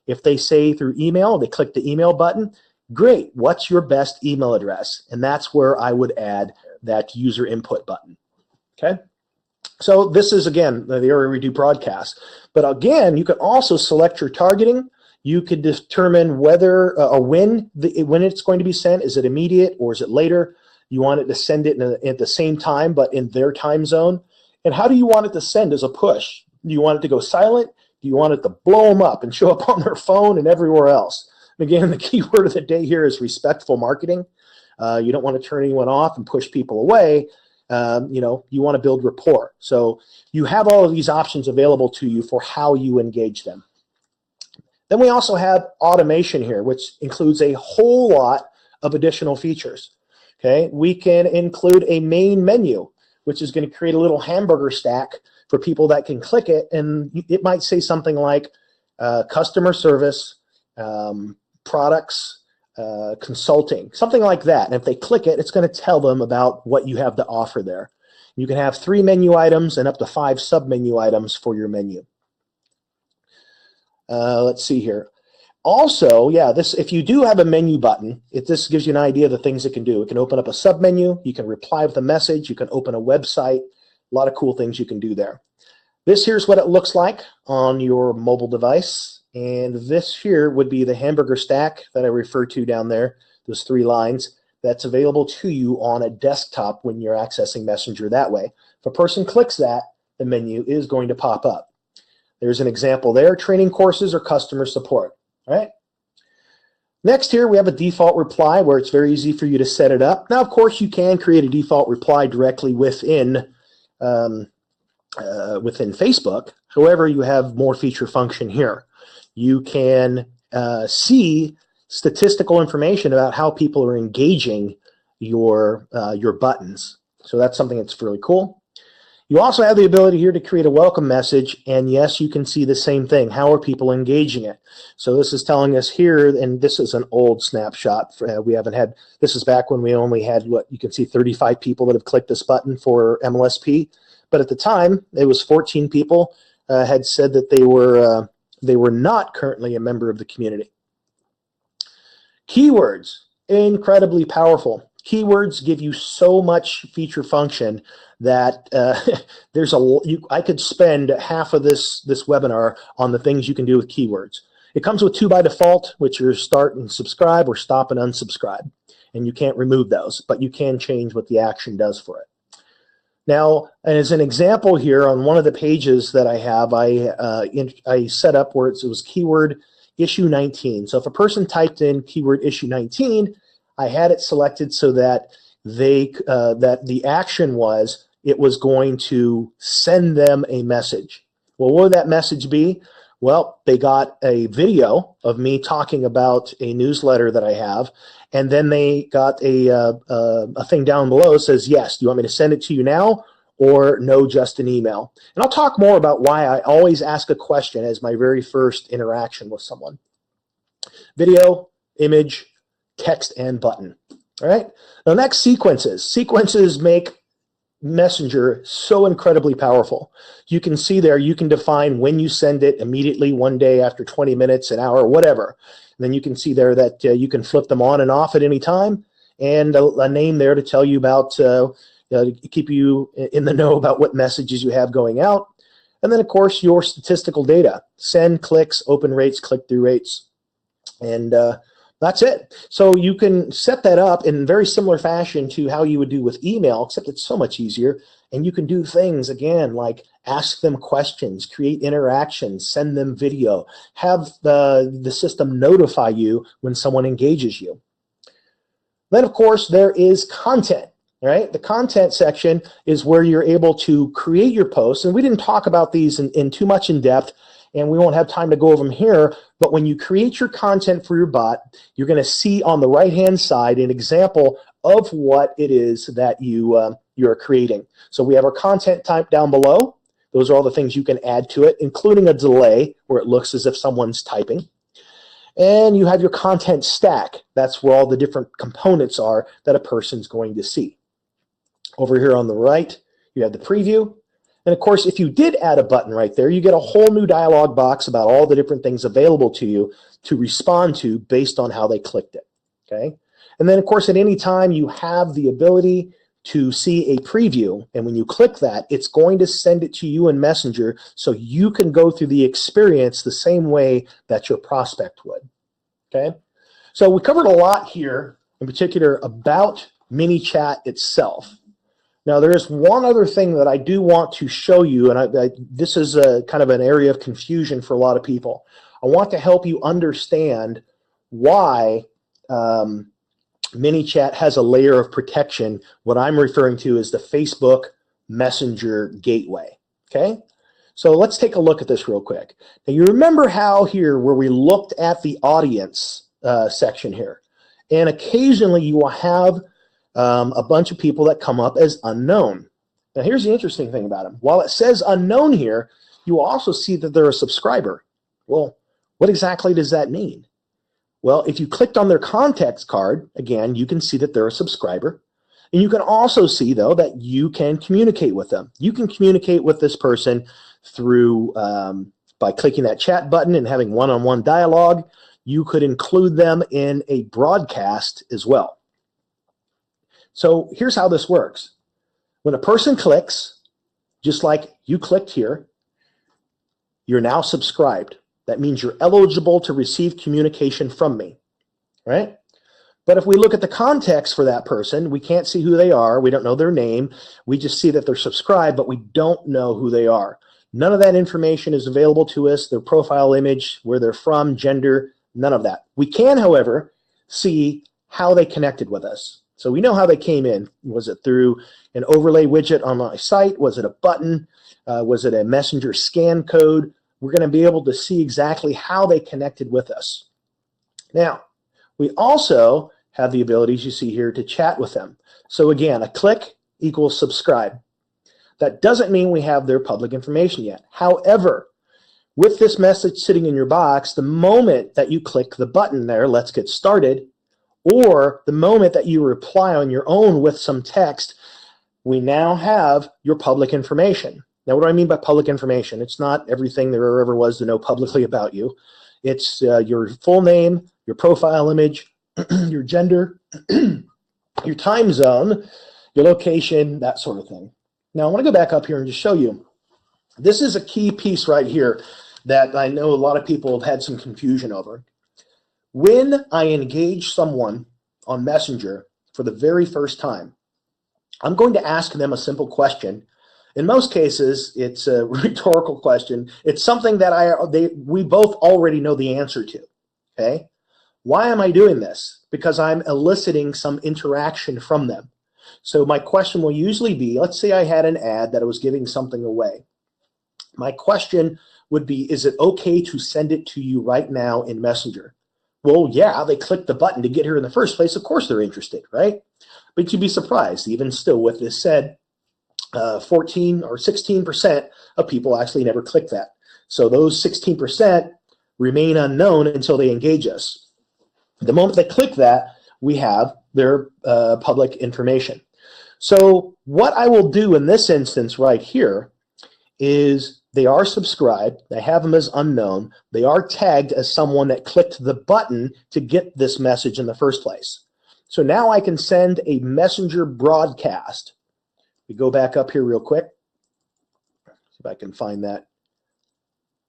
If they say through email, they click the email button, great, what's your best email address? And that's where I would add that user input button, okay? So this is, again, the area we do broadcast. But again, you can also select your targeting. You could determine whether or when it's going to be sent. Is it immediate or is it later? You want it to send it at the same time, but in their time zone. And how do you want it to send as a push? Do you want it to go silent? Do you want it to blow them up and show up on their phone and everywhere else? And again, the key word of the day here is respectful marketing. You don't want to turn anyone off and push people away. You want to build rapport. So you have all of these options available to you for how you engage them. Then we also have automation here, which includes a whole lot of additional features. Okay, we can include a main menu, which is going to create a little hamburger stack for people that can click it, and it might say something like customer service, products, consulting, something like that. And if they click it, it's going to tell them about what you have to offer there. You can have 3 menu items and up to 5 sub-menu items for your menu. Let's see here. Also, if you do have a menu button, this gives you an idea of the things it can do. It can open up a sub-menu, you can reply with a message, you can open a website, a lot of cool things you can do there. This here's what it looks like on your mobile device. And this here would be the hamburger stack that I referred to down there, those 3 lines, that's available to you on a desktop when you're accessing Messenger that way. If a person clicks that, the menu is going to pop up. There's an example there, training courses or customer support, all right? Next here, we have a default reply where it's very easy for you to set it up. Now, of course, you can create a default reply directly within Facebook. However, you have more feature function here. You can see statistical information about how people are engaging your buttons. So that's something that's really cool. You also have the ability here to create a welcome message, and yes, you can see the same thing. How are people engaging it? So this is telling us here, and this is an old snapshot. We haven't had, this is back when we only had, what you can see, 35 people that have clicked this button for MLSP. But at the time, it was 14 people had said that they were not currently a member of the community. Keywords, incredibly powerful. Keywords give you so much feature function that I could spend half of this webinar on the things you can do with keywords. It comes with 2 by default, which are start and subscribe or stop and unsubscribe. And you can't remove those, but you can change what the action does for it. Now, as an example here, on one of the pages that I have, I set up where it was keyword issue 19. So if a person typed in keyword issue 19, I had it selected so that that the action was it was going to send them a message. Well, what would that message be? Well, they got a video of me talking about a newsletter that I have, and then they got a thing down below that says, yes, do you want me to send it to you now, or no, just an email? And I'll talk more about why I always ask a question as my very first interaction with someone. Video, image, text, and button. All right. Now, next, sequences. Sequences make Messenger so incredibly powerful. You can see there, you can define when you send it immediately, 1 day, after 20 minutes, an hour, whatever. And then you can see there that you can flip them on and off at any time, and a name there to tell you about, to keep you in the know about what messages you have going out. And then, of course, your statistical data, send, clicks, open rates, click-through rates, and that's it. So you can set that up in very similar fashion to how you would do with email, except it's so much easier. And you can do things, again, like ask them questions, create interactions, send them video, have the system notify you when someone engages you. Then, of course, there is content. Right? The content section is where you're able to create your posts. And we didn't talk about these in too much in depth, and we won't have time to go over them here. But when you create your content for your bot, you're going to see on the right-hand side an example of what it is that you're creating. So we have our content type down below. Those are all the things you can add to it, including a delay where it looks as if someone's typing. And you have your content stack. That's where all the different components are that a person's going to see. Over here on the right, you have the preview. And of course, if you did add a button right there, you get a whole new dialog box about all the different things available to you to respond to based on how they clicked it. Okay. And then, of course, at any time you have the ability to see a preview. And when you click that, it's going to send it to you in Messenger so you can go through the experience the same way that your prospect would. Okay. So we covered a lot here, in particular about ManyChat itself. Now, there is one other thing that I do want to show you, and this is a kind of an area of confusion for a lot of people. I want to help you understand why ManyChat has a layer of protection, what I'm referring to as the Facebook Messenger Gateway. Okay? So let's take a look at this real quick. Now, you remember how here where we looked at the audience section here, and occasionally you will have a bunch of people that come up as unknown. Now, here's the interesting thing about them. While it says unknown here, you will also see that they're a subscriber. Well, what exactly does that mean? Well, if you clicked on their context card, again, you can see that they're a subscriber. And you can also see, though, that you can communicate with them. You can communicate with this person through by clicking that chat button and having one-on-one dialogue. You could include them in a broadcast as well. So here's how this works. When a person clicks, just like you clicked here, you're now subscribed. That means you're eligible to receive communication from me, right? But if we look at the context for that person, we can't see who they are. We don't know their name. We just see that they're subscribed, but we don't know who they are. None of that information is available to us, their profile image, where they're from, gender, none of that. We can, however, see how they connected with us. So we know how they came in. Was it through an overlay widget on my site? Was it a button? Was it a messenger scan code? We're going to be able to see exactly how they connected with us. Now, we also have the abilities you see here to chat with them. So again, a click equals subscribe. That doesn't mean we have their public information yet. However, with this message sitting in your box, the moment that you click the button there, let's get started, or the moment that you reply on your own with some text, we now have your public information. Now, what do I mean by public information? It's not everything there ever was to know publicly about you. It's your full name, your profile image, your gender, your time zone, your location, that sort of thing. Now, I want to go back up here and just show you. This is a key piece right here that I know a lot of people have had some confusion over. When I engage someone on Messenger for the very first time, I'm going to ask them a simple question. In most cases, it's a rhetorical question. It's something that we both already know the answer to, okay? Why am I doing this? Because I'm eliciting some interaction from them. So my question will usually be, let's say I had an ad that I was giving something away. My question would be, is it okay to send it to you right now in Messenger? Well, yeah, they clicked the button to get here in the first place. Of course they're interested, right? But you'd be surprised, even still with this said, 14 or 16% of people actually never click that. So those 16% remain unknown until they engage us. The moment they click that, we have their public information. So what I will do in this instance right here is they are subscribed, I have them as unknown, they are tagged as someone that clicked the button to get this message in the first place. So now I can send a messenger broadcast. We go back up here real quick, see if I can find that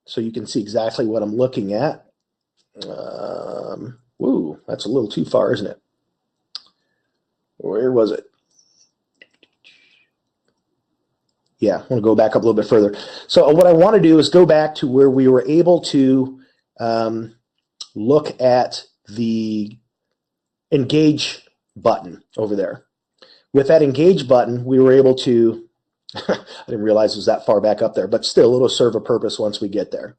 so you can see exactly what I'm looking at. Woo, that's a little too far, isn't it? Where was it? Yeah, I want to go back up a little bit further. So what I want to do is go back to where we were able to look at the engage button over there. With that engage button, we were able to, I didn't realize it was that far back up there, but still it'll serve a purpose once we get there.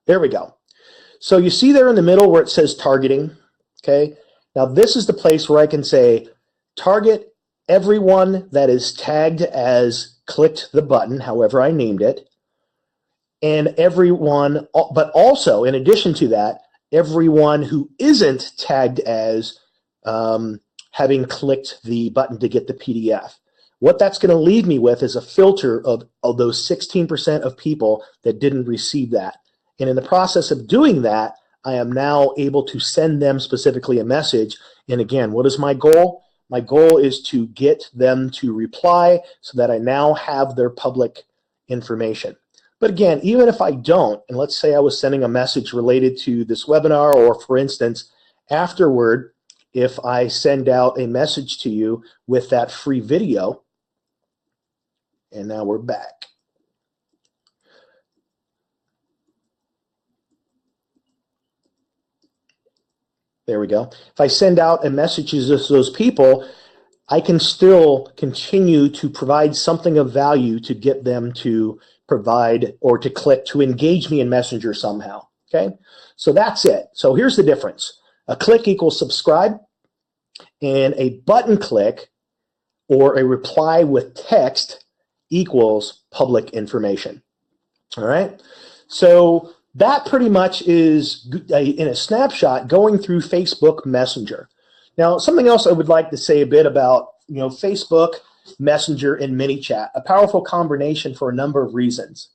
There we go. So you see there in the middle where it says targeting, okay? Now this is the place where I can say target everyone that is tagged as clicked the button, however I named it, and everyone, but also in addition to that, everyone who isn't tagged as having clicked the button to get the PDF. What that's going to leave me with is a filter of those 16% of people that didn't receive that. And in the process of doing that, I am now able to send them specifically a message. And again, what is my goal? My goal is to get them to reply so that I now have their public information. But again, even if I don't, and let's say I was sending a message related to this webinar, or for instance, afterward, if I send out a message to you with that free video, and now we're back. There we go. If I send out a message to those people, I can still continue to provide something of value to get them to provide or to click to engage me in Messenger somehow. Okay, so that's it. So here's the difference. A click equals subscribe, and a button click or a reply with text equals public information. All right, so that pretty much is, in a snapshot, going through Facebook Messenger. Now, something else I would like to say a bit about, Facebook Messenger and ManyChat, a powerful combination for a number of reasons.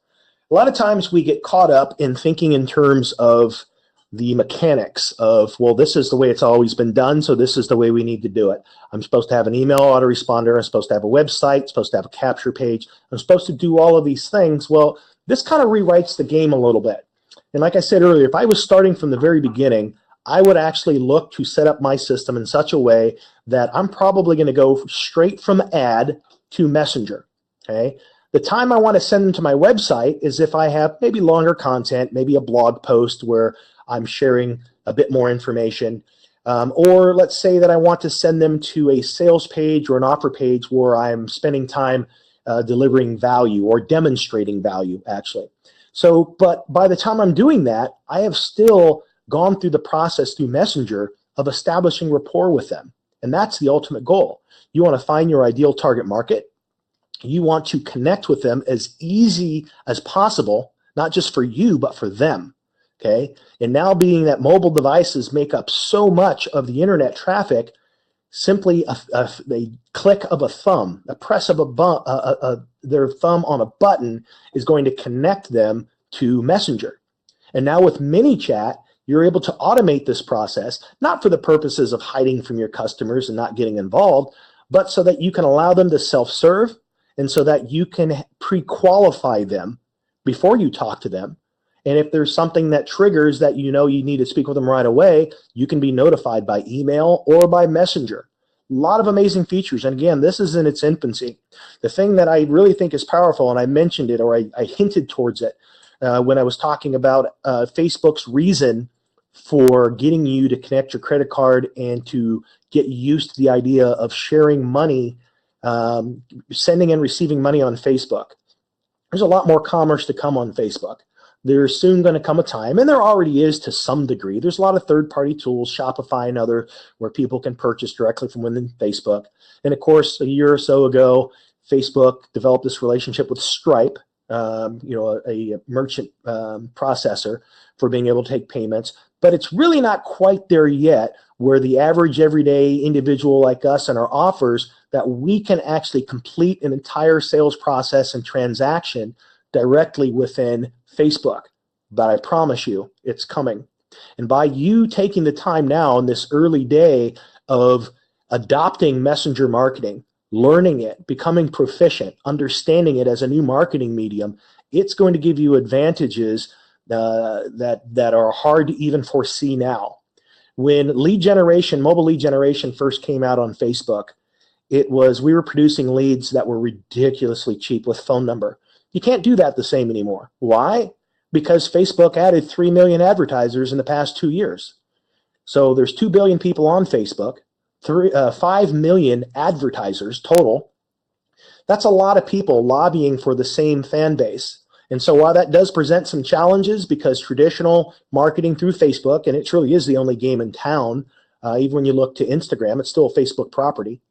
A lot of times we get caught up in thinking in terms of the mechanics of, well, this is the way it's always been done, so this is the way we need to do it. I'm supposed to have an email autoresponder, I'm supposed to have a website, I'm supposed to have a capture page, I'm supposed to do all of these things. Well, this kind of rewrites the game a little bit. And like I said earlier, if I was starting from the very beginning, I would actually look to set up my system in such a way that I'm probably going to go straight from ad to Messenger. Okay. The time I want to send them to my website is if I have maybe longer content, maybe a blog post where I'm sharing a bit more information. Or let's say that I want to send them to a sales page or an offer page where I'm spending time delivering value or demonstrating value, actually. So, but by the time I'm doing that, I have still gone through the process through Messenger of establishing rapport with them. And that's the ultimate goal. You want to find your ideal target market. You want to connect with them as easy as possible, not just for you, but for them. Okay. And now being that mobile devices make up so much of the internet traffic, simply a click of a thumb, a press of their thumb on a button is going to connect them to Messenger. And now with ManyChat, you're able to automate this process, not for the purposes of hiding from your customers and not getting involved, but so that you can allow them to self-serve and so that you can pre-qualify them before you talk to them. And if there's something that triggers that you need to speak with them right away, you can be notified by email or by Messenger. A lot of amazing features. And again, this is in its infancy. The thing that I really think is powerful, and I mentioned it or I hinted towards it when I was talking about Facebook's reason for getting you to connect your credit card and to get used to the idea of sharing money, sending and receiving money on Facebook. There's a lot more commerce to come on Facebook. There's soon going to come a time, and there already is to some degree. There's a lot of third-party tools, Shopify and other, where people can purchase directly from within Facebook. And of course, a year or so ago, Facebook developed this relationship with Stripe, a merchant processor for being able to take payments. But it's really not quite there yet, where the average everyday individual like us and our offers that we can actually complete an entire sales process and transaction directly within Facebook. But I promise you, it's coming. And by you taking the time now in this early day of adopting messenger marketing, learning it, becoming proficient, understanding it as a new marketing medium, it's going to give you advantages that are hard to even foresee now. When mobile lead generation first came out on Facebook, we were producing leads that were ridiculously cheap with phone number. You can't do that the same anymore. Why? Because Facebook added 3 million advertisers in the past 2 years. So there's 2 billion people on Facebook, 5 million advertisers total. That's a lot of people lobbying for the same fan base. And so while that does present some challenges, because traditional marketing through Facebook, and it truly is the only game in town, even when you look to Instagram, it's still a Facebook property.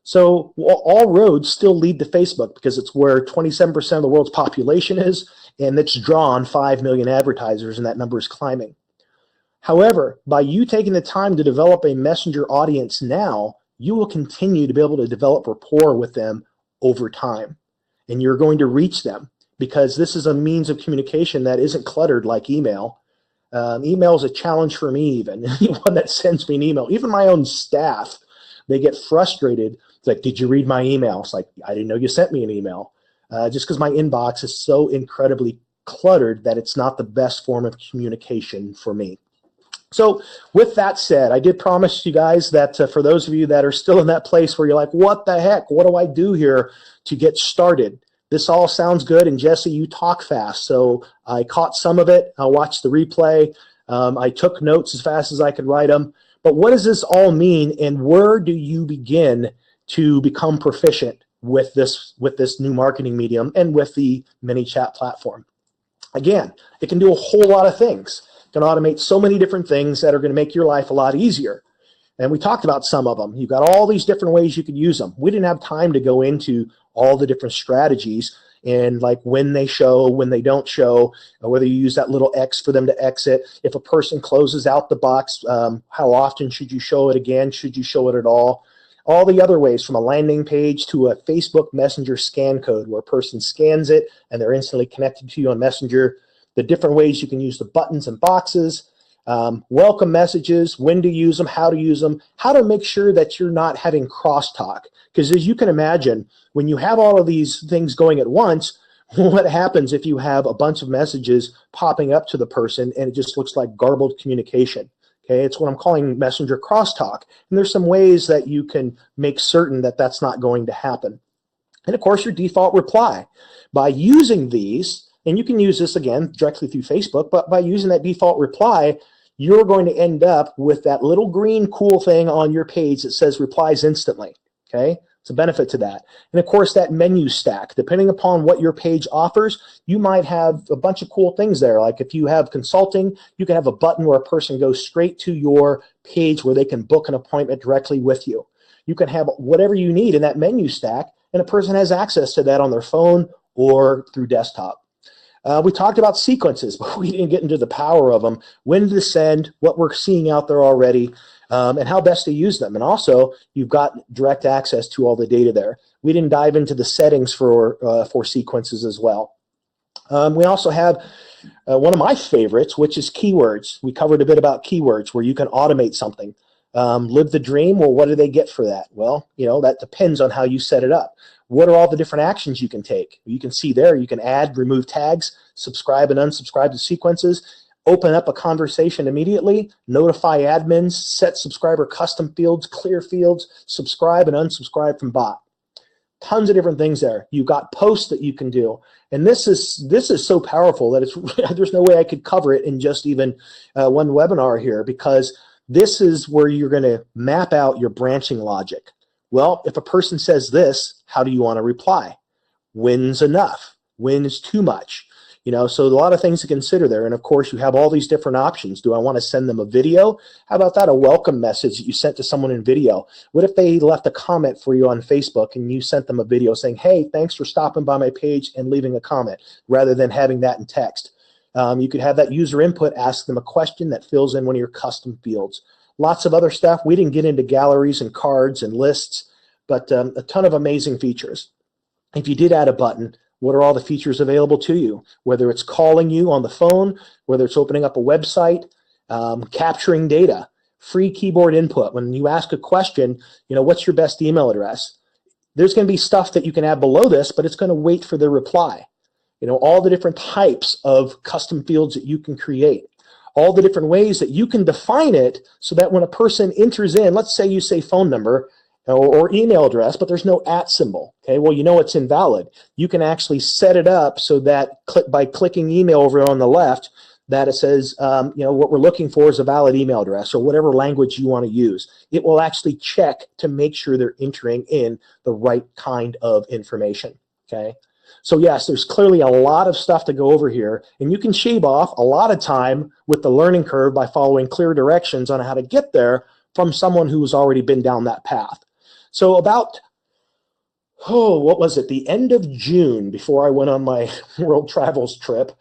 So all roads still lead to Facebook because it's where 27% of the world's population is, and it's drawn 5 million advertisers, and that number is climbing. However, by you taking the time to develop a messenger audience now, you will continue to be able to develop rapport with them over time, and you're going to reach them because this is a means of communication that isn't cluttered like email. Email is a challenge for me even. Anyone that sends me an email, even my own staff, they get frustrated. It's like, did you read my email? It's like, I didn't know you sent me an email. Just because my inbox is so incredibly cluttered that it's not the best form of communication for me. So with that said, I did promise you guys that for those of you that are still in that place where you're like, what the heck? What do I do here to get started? This all sounds good. And Jesse, you talk fast. So I caught some of it. I watched the replay. I took notes as fast as I could write them. But what does this all mean? And where do you begin to become proficient with this new marketing medium and with the ManyChat platform? Again, it can do a whole lot of things. It can automate so many different things that are going to make your life a lot easier. And we talked about some of them. You've got all these different ways you could use them. We didn't have time to go into all the different strategies and like when they show, when they don't show, whether you use that little X for them to exit. If a person closes out the box, how often should you show it again? Should you show it at all? All the other ways, from a landing page to a Facebook Messenger scan code where a person scans it and they're instantly connected to you on Messenger. The different ways you can use the buttons and boxes, welcome messages, when to use them, how to make sure that you're not having crosstalk. Because as you can imagine, when you have all of these things going at once, what happens if you have a bunch of messages popping up to the person and it just looks like garbled communication? Okay, it's what I'm calling messenger crosstalk. And there's some ways that you can make certain that that's not going to happen. And of course, your default reply. By using these, and you can use this again directly through Facebook, but by using that default reply, you're going to end up with that little green cool thing on your page that says replies instantly. Okay, it's a benefit to that. And of course, that menu stack, depending upon what your page offers, you might have a bunch of cool things there. Like if you have consulting, you can have a button where a person goes straight to your page where they can book an appointment directly with you. You can have whatever you need in that menu stack, and a person has access to that on their phone or through desktop. We talked about sequences, but we didn't get into the power of them, when to send, what we're seeing out there already, and how best to use them. And also, you've got direct access to all the data there. We didn't dive into the settings for sequences as well. We also have one of my favorites, which is keywords. We covered a bit about keywords, where you can automate something. Live the dream. Well, what do they get for that? Well, that depends on how you set it up. What are all the different actions you can take? You can see there, you can add, remove tags, subscribe and unsubscribe to sequences, open up a conversation immediately, notify admins, set subscriber custom fields, clear fields, subscribe and unsubscribe from bot. Tons of different things there. You've got posts that you can do. And this is so powerful that there's no way I could cover it in just even one webinar here, because this is where you're going to map out your branching logic. Well, if a person says this, how do you want to reply? When's enough? When is too much? So a lot of things to consider there. And of course, you have all these different options. Do I want to send them a video? How about that? A welcome message that you sent to someone in video. What if they left a comment for you on Facebook and you sent them a video saying, hey, thanks for stopping by my page and leaving a comment, rather than having that in text? You could have that user input, ask them a question that fills in one of your custom fields. Lots of other stuff. We didn't get into galleries and cards and lists, but a ton of amazing features. If you did add a button, what are all the features available to you? Whether it's calling you on the phone, whether it's opening up a website, capturing data, free keyboard input. When you ask a question, what's your best email address? There's going to be stuff that you can add below this, but it's going to wait for the reply. all the different types of custom fields that you can create, all the different ways that you can define it so that when a person enters in, let's say you say phone number or email address, but there's no @ symbol. Okay, well, it's invalid. You can actually set it up so that by clicking email over on the left, that it says, what we're looking for is a valid email address or whatever language you want to use. It will actually check to make sure they're entering in the right kind of information. Okay. So yes, there's clearly a lot of stuff to go over here, and you can shave off a lot of time with the learning curve by following clear directions on how to get there from someone who's already been down that path. So about, what was it? The end of June, before I went on my world travels trip,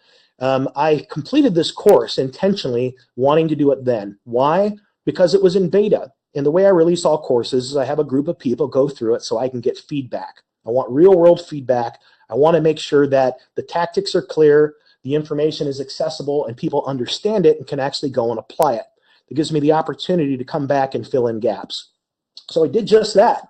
I completed this course intentionally wanting to do it then. Why? Because it was in beta. And the way I release all courses is I have a group of people go through it so I can get feedback. I want real world feedback. I want to make sure that the tactics are clear, the information is accessible, and people understand it and can actually go and apply it. It gives me the opportunity to come back and fill in gaps. So I did just that.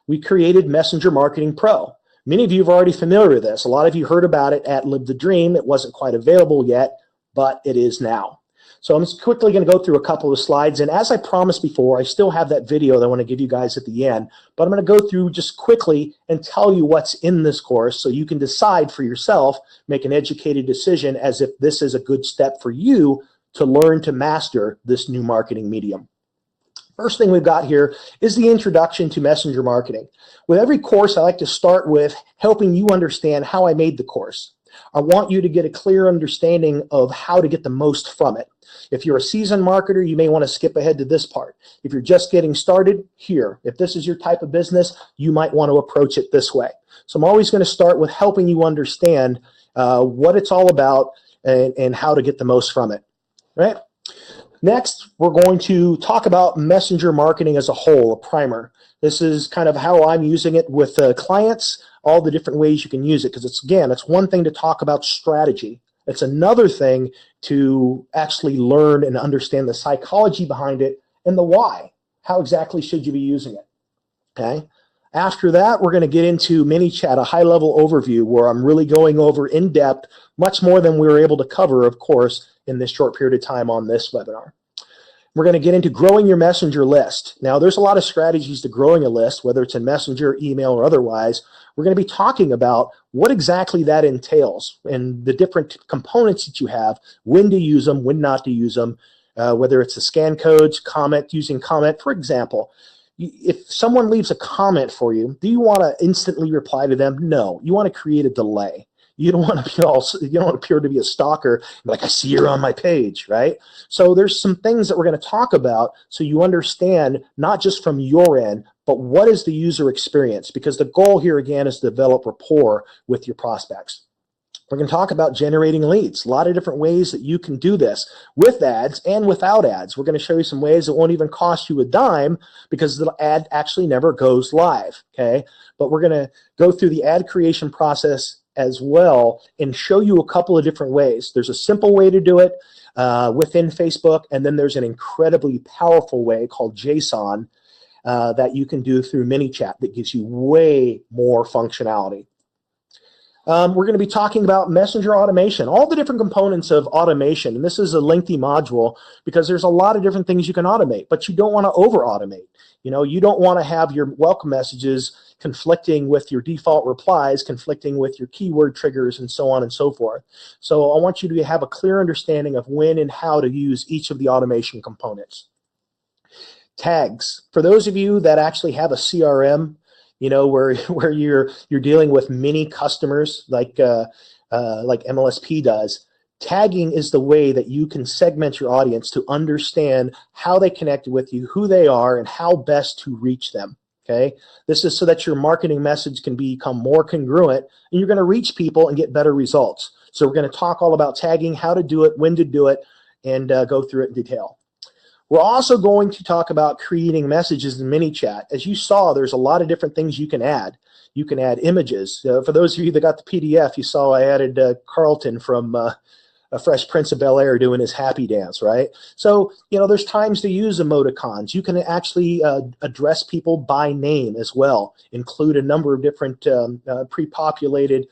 We created Messenger Marketing Pro. Many of you are already familiar with this. A lot of you heard about it at Live the Dream. It wasn't quite available yet, but it is now. So I'm just quickly going to go through a couple of slides. And as I promised before, I still have that video that I want to give you guys at the end. But I'm going to go through just quickly and tell you what's in this course so you can decide for yourself, make an educated decision as if this is a good step for you to learn to master this new marketing medium. First thing we've got here is the introduction to messenger marketing. With every course, I like to start with helping you understand how I made the course. I want you to get a clear understanding of how to get the most from it. If you're a seasoned marketer, you may want to skip ahead to this part. If you're just getting started, here. If this is your type of business, you might want to approach it this way. So I'm always going to start with helping you understand what it's all about and how to get the most from it. Right? Next, we're going to talk about messenger marketing as a whole, a primer. This is kind of how I'm using it with clients, all the different ways you can use it, because it's one thing to talk about strategy. It's another thing to actually learn and understand the psychology behind it and the why. How exactly should you be using it? Okay. After that, we're going to get into ManyChat, a high-level overview where I'm really going over in depth, much more than we were able to cover, of course, in this short period of time on this webinar. We're going to get into growing your messenger list. Now, there's a lot of strategies to growing a list, whether it's in messenger, email, or otherwise. We're going to be talking about what exactly that entails and the different components that you have, when to use them, when not to use them, whether it's the scan codes, using comment. For example, if someone leaves a comment for you, do you want to instantly reply to them? No. You want to create a delay. You don't want to appear to be a stalker, like, I see you're on my page, right? So there's some things that we're going to talk about so you understand not just from your end, but what is the user experience? Because the goal here, again, is to develop rapport with your prospects. We're going to talk about generating leads, a lot of different ways that you can do this with ads and without ads. We're going to show you some ways that won't even cost you a dime because the ad actually never goes live, okay? But we're going to go through the ad creation process as well and show you a couple of different ways. There's a simple way to do it within Facebook, and then there's an incredibly powerful way called JSON that you can do through ManyChat that gives you way more functionality. We're going to be talking about messenger automation, all the different components of automation. And this is a lengthy module because there's a lot of different things you can automate, but you don't want to over-automate. You don't want to have your welcome messages conflicting with your default replies, conflicting with your keyword triggers, and so on and so forth. So I want you to have a clear understanding of when and how to use each of the automation components. Tags. For those of you that actually have a CRM, where you're dealing with many customers like MLSP does, tagging is the way that you can segment your audience to understand how they connected with you, who they are, and how best to reach them. Okay, this is so that your marketing message can become more congruent and you're going to reach people and get better results. So we're going to talk all about tagging, how to do it, when to do it, and go through it in detail. We're also going to talk about creating messages in ManyChat. As you saw, there's a lot of different things you can add. You can add images. For those of you that got the PDF, you saw I added Carlton from A Fresh Prince of Bel-Air doing his happy dance, right? So, there's times to use emoticons. You can actually address people by name as well, include a number of different pre-populated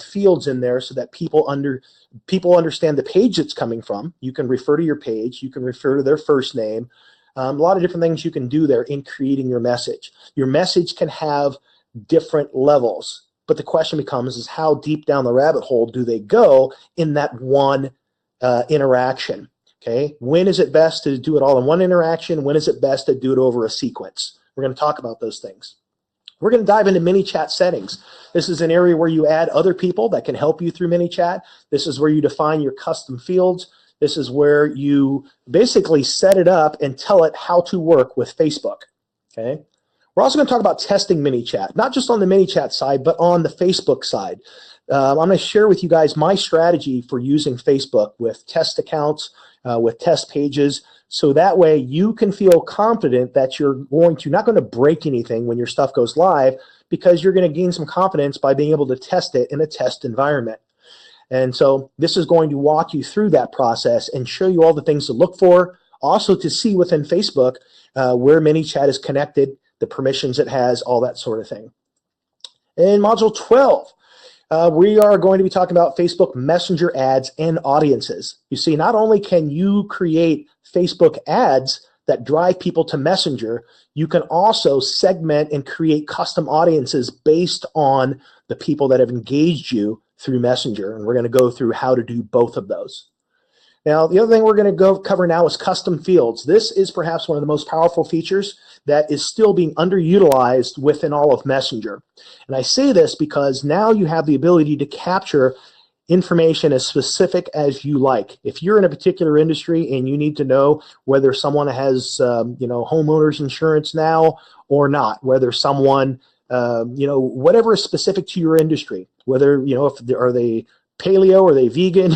fields in there so that people understand the page it's coming from. You can refer to your page. You can refer to their first name. A lot of different things you can do there in creating your message. Your message can have different levels, but the question becomes is how deep down the rabbit hole do they go in that one interaction? Okay, when is it best to do it all in one interaction? When is it best to do it over a sequence? We're going to talk about those things. We're going to dive into ManyChat settings. This is an area where you add other people that can help you through ManyChat. This is where you define your custom fields. This is where you basically set it up and tell it how to work with Facebook. Okay. We're also going to talk about testing ManyChat, not just on the ManyChat side, but on the Facebook side. I'm going to share with you guys my strategy for using Facebook with test accounts, with test pages, so that way you can feel confident that you're not going to break anything when your stuff goes live, because you're going to gain some confidence by being able to test it in a test environment. And so this is going to walk you through that process and show you all the things to look for, also to see within Facebook where ManyChat is connected, the permissions it has, all that sort of thing. In Module 12, we are going to be talking about Facebook Messenger ads and audiences. You see, not only can you create Facebook ads that drive people to Messenger, you can also segment and create custom audiences based on the people that have engaged you through Messenger. And we're going to go through how to do both of those. Now, the other thing we're going to cover now is custom fields. This is perhaps one of the most powerful features that is still being underutilized within all of Messenger. And I say this because now you have the ability to capture information as specific as you like. If you're in a particular industry and you need to know whether someone has, homeowners insurance now or not, whether someone, whatever is specific to your industry, whether, are they paleo, are they vegan,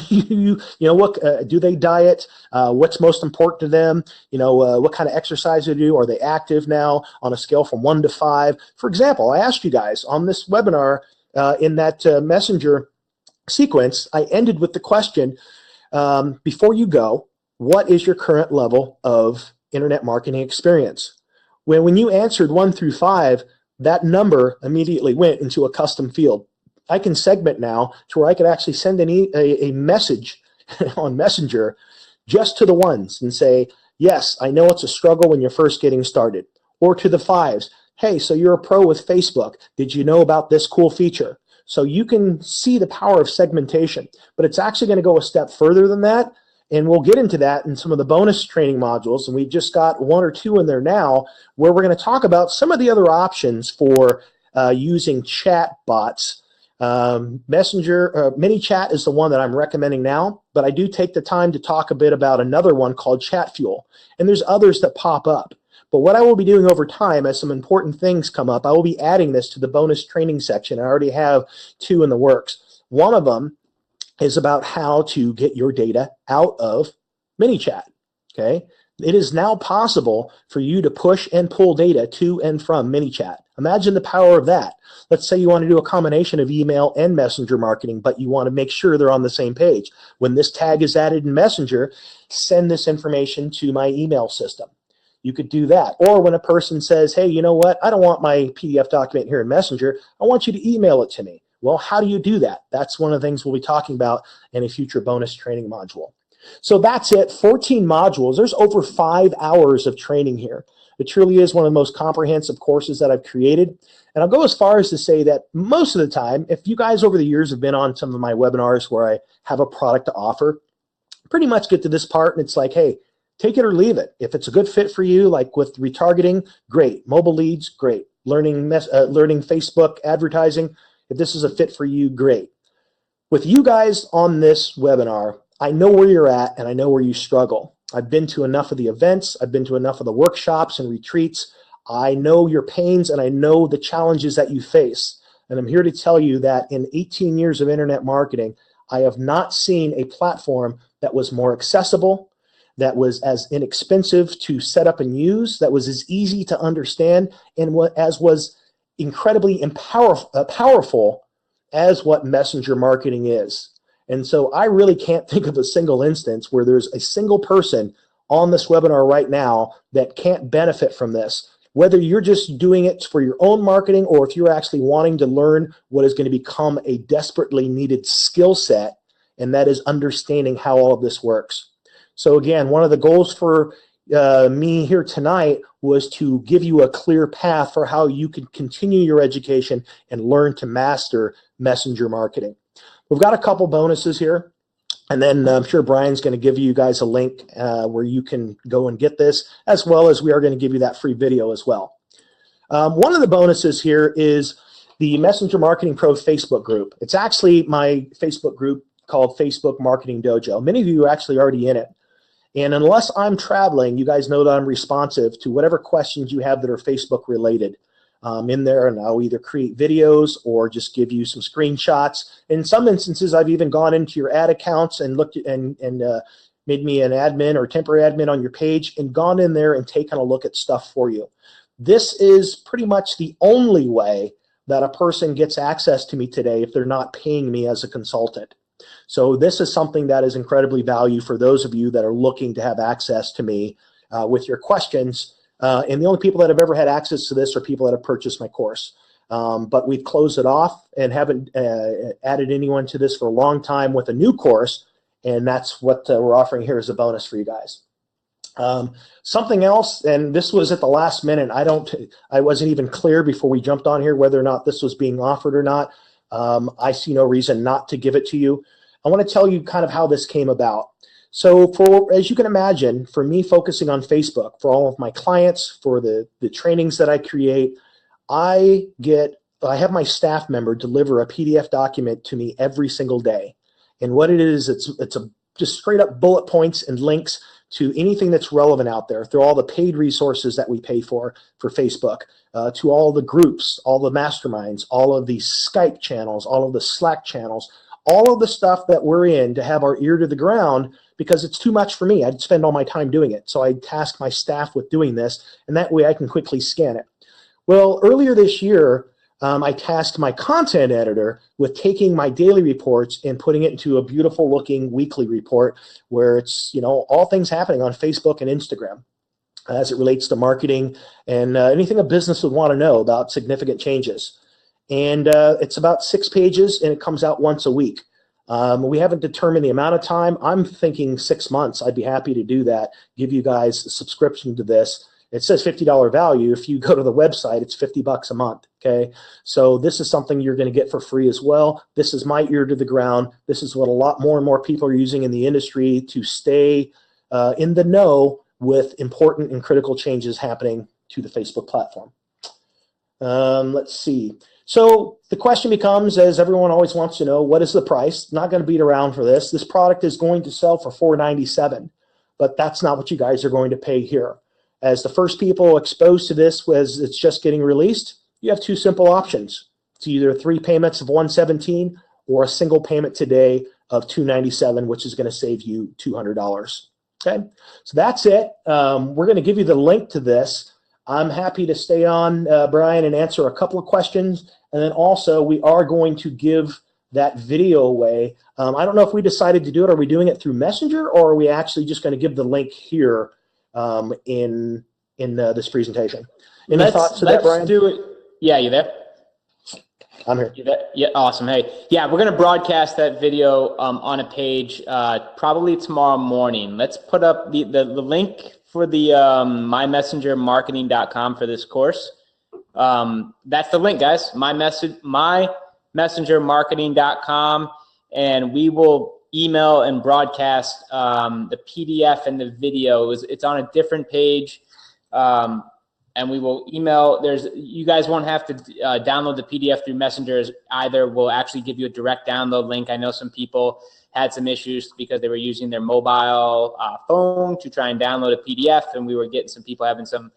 what do they diet, what's most important to them, what kind of exercise they do, are they active now on a scale from 1 to 5. For example, I asked you guys on this webinar in that Messenger sequence, I ended with the question, before you go, what is your current level of internet marketing experience? When you answered 1 through 5, that number immediately went into a custom field. I can segment now to where I could actually send a message on Messenger just to the ones and say, yes, I know it's a struggle when you're first getting started. Or to the 5s, hey, so you're a pro with Facebook. Did you know about this cool feature? So you can see the power of segmentation, but it's actually going to go a step further than that. And we'll get into that in some of the bonus training modules. And we've just got 1 or 2 in there now where we're going to talk about some of the other options for using chat bots. ManyChat is the one that I'm recommending now, but I do take the time to talk a bit about another one called ChatFuel. And there's others that pop up. But what I will be doing over time as some important things come up, I will be adding this to the bonus training section. I already have 2 in the works. One of them is about how to get your data out of ManyChat. Okay? It is now possible for you to push and pull data to and from ManyChat. Imagine the power of that. Let's say you want to do a combination of email and Messenger marketing, but you want to make sure they're on the same page. When this tag is added in Messenger, send this information to my email system. You could do that. Or when a person says, hey, you know what? I don't want my PDF document here in Messenger. I want you to email it to me. Well, how do you do that? That's one of the things we'll be talking about in a future bonus training module. So that's it, 14 modules. There's over 5 hours of training here. It truly is one of the most comprehensive courses that I've created. And I'll go as far as to say that most of the time, if you guys over the years have been on some of my webinars where I have a product to offer, pretty much get to this part and it's like, hey, take it or leave it. If it's a good fit for you, like with retargeting, great. Mobile leads, great. Learning Facebook advertising, if this is a fit for you, great. With you guys on this webinar, I know where you're at and I know where you struggle. I've been to enough of the events. I've been to enough of the workshops and retreats. I know your pains and I know the challenges that you face. And I'm here to tell you that in 18 years of internet marketing, I have not seen a platform that was more accessible, that was as inexpensive to set up and use, that was as easy to understand, and as was incredibly powerful as what messenger marketing is. And so I really can't think of a single instance where there's a single person on this webinar right now that can't benefit from this. whether you're just doing it for your own marketing or if you're actually wanting to learn what is going to become a desperately needed skill set, and that is understanding how all of this works. So again, one of the goals for me here tonight was to give you a clear path for how you can continue your education and learn to master messenger marketing. We've got a couple bonuses here, and then I'm sure Brian's going to give you guys a link where you can go and get this, as well as we are going to give you that free video as well. One of the bonuses here is the Messenger Marketing Pro Facebook group. It's actually my Facebook group called Facebook Marketing Dojo. Many of you are actually already in it. And unless I'm traveling, you guys know that I'm responsive to whatever questions you have that are Facebook related in there, and I'll either create videos or just give you some screenshots. In some instances, I've even gone into your ad accounts and looked at and made me an admin or temporary admin on your page and gone in there and taken a look at stuff for you. This is pretty much the only way that a person gets access to me today if they're not paying me as a consultant. So this is something that is incredibly valuable for those of you that are looking to have access to me with your questions. And the only people that have ever had access to this are people that have purchased my course. But we've closed it off and haven't added anyone to this for a long time with a new course. And that's what we're offering here as a bonus for you guys. Something else, and this was at the last minute. I wasn't even clear before we jumped on here whether or not this was being offered or not. I see no reason not to give it to you. I want to tell you kind of how this came about. So as you can imagine, for me focusing on Facebook, for all of my clients, for the trainings that I create, I have my staff member deliver a PDF document to me every single day. And what it is, it's just straight up bullet points and links to anything that's relevant out there, through all the paid resources that we pay for Facebook, to all the groups, all the masterminds, all of the Skype channels, all of the Slack channels, all of the stuff that we're in to have our ear to the ground, because it's too much for me. I'd spend all my time doing it. So I task my staff with doing this, and that way I can quickly scan it. Well, earlier this year, I tasked my content editor with taking my daily reports and putting it into a beautiful looking weekly report where it's, all things happening on Facebook and Instagram as it relates to marketing and anything a business would want to know about significant changes. And it's about 6 pages, and it comes out once a week. We haven't determined the amount of time. I'm thinking 6 months. I'd be happy to do that, give you guys a subscription to this. It says $50 value. If you go to the website, it's $50 a month, okay? So this is something you're going to get for free as well. This is my ear to the ground. This is what a lot more and more people are using in the industry to stay in the know with important and critical changes happening to the Facebook platform. Let's see. So the question becomes, as everyone always wants to know, what is the price? Not going to beat around for this. This product is going to sell for $497, but that's not what you guys are going to pay here. As the first people exposed to this as it's just getting released, you have 2 simple options. It's either 3 payments of $117 or a single payment today of $297, which is going to save you $200. Okay, so that's it. We're going to give you the link to this. I'm happy to stay on, Brian, and answer a couple of questions. And then also we are going to give that video away. I don't know if we decided to do it. Are we doing it through Messenger, or are we actually just going to give the link here in this presentation? Any thoughts to that, Brian? Let's do it. Yeah, you there? I'm here. You there? Yeah, awesome. Hey, yeah, we're going to broadcast that video on a page probably tomorrow morning. Let's put up the link for the mymessengermarketing.com for this course. That's the link, guys. mymessengermarketing.com, and we will email and broadcast the PDF and the video. It's on a different page, and we will email. You guys won't have to download the PDF through Messenger either. We'll actually give you a direct download link. I know some people had some issues because they were using their mobile phone to try and download a PDF, and we were getting some people having some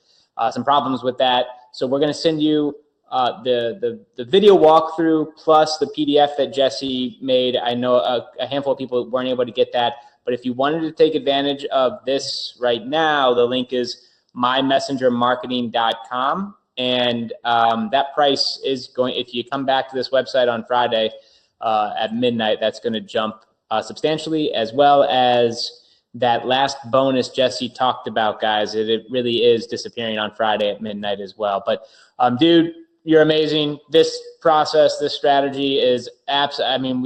problems with that. So we're going to send you the video walkthrough plus the PDF that Jesse made. I know a handful of people weren't able to get that, but if you wanted to take advantage of this right now, the link is mymessengermarketing.com, and that price is going, if you come back to this website on Friday at midnight, that's going to jump substantially, as well as that last bonus Jesse talked about, guys, it really is disappearing on Friday at midnight as well. But dude, you're amazing. This process, this strategy is I mean,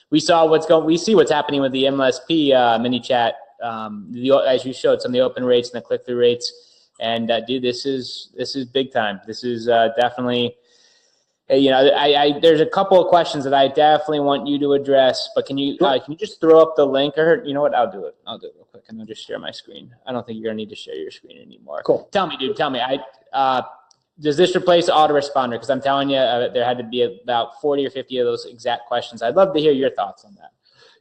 we saw we see what's happening with the MLSP mini chat. As you showed, some of the open rates and the click-through rates. And dude, this is big time. This is definitely, there's a couple of questions that I definitely want you to address. But can you just throw up the link? Or you know what? I'll do it real quick, and I'll just share my screen. I don't think you're gonna need to share your screen anymore. Cool. Tell me, dude. Tell me. Does this replace autoresponder? Because I'm telling you, there had to be about 40 or 50 of those exact questions. I'd love to hear your thoughts on that.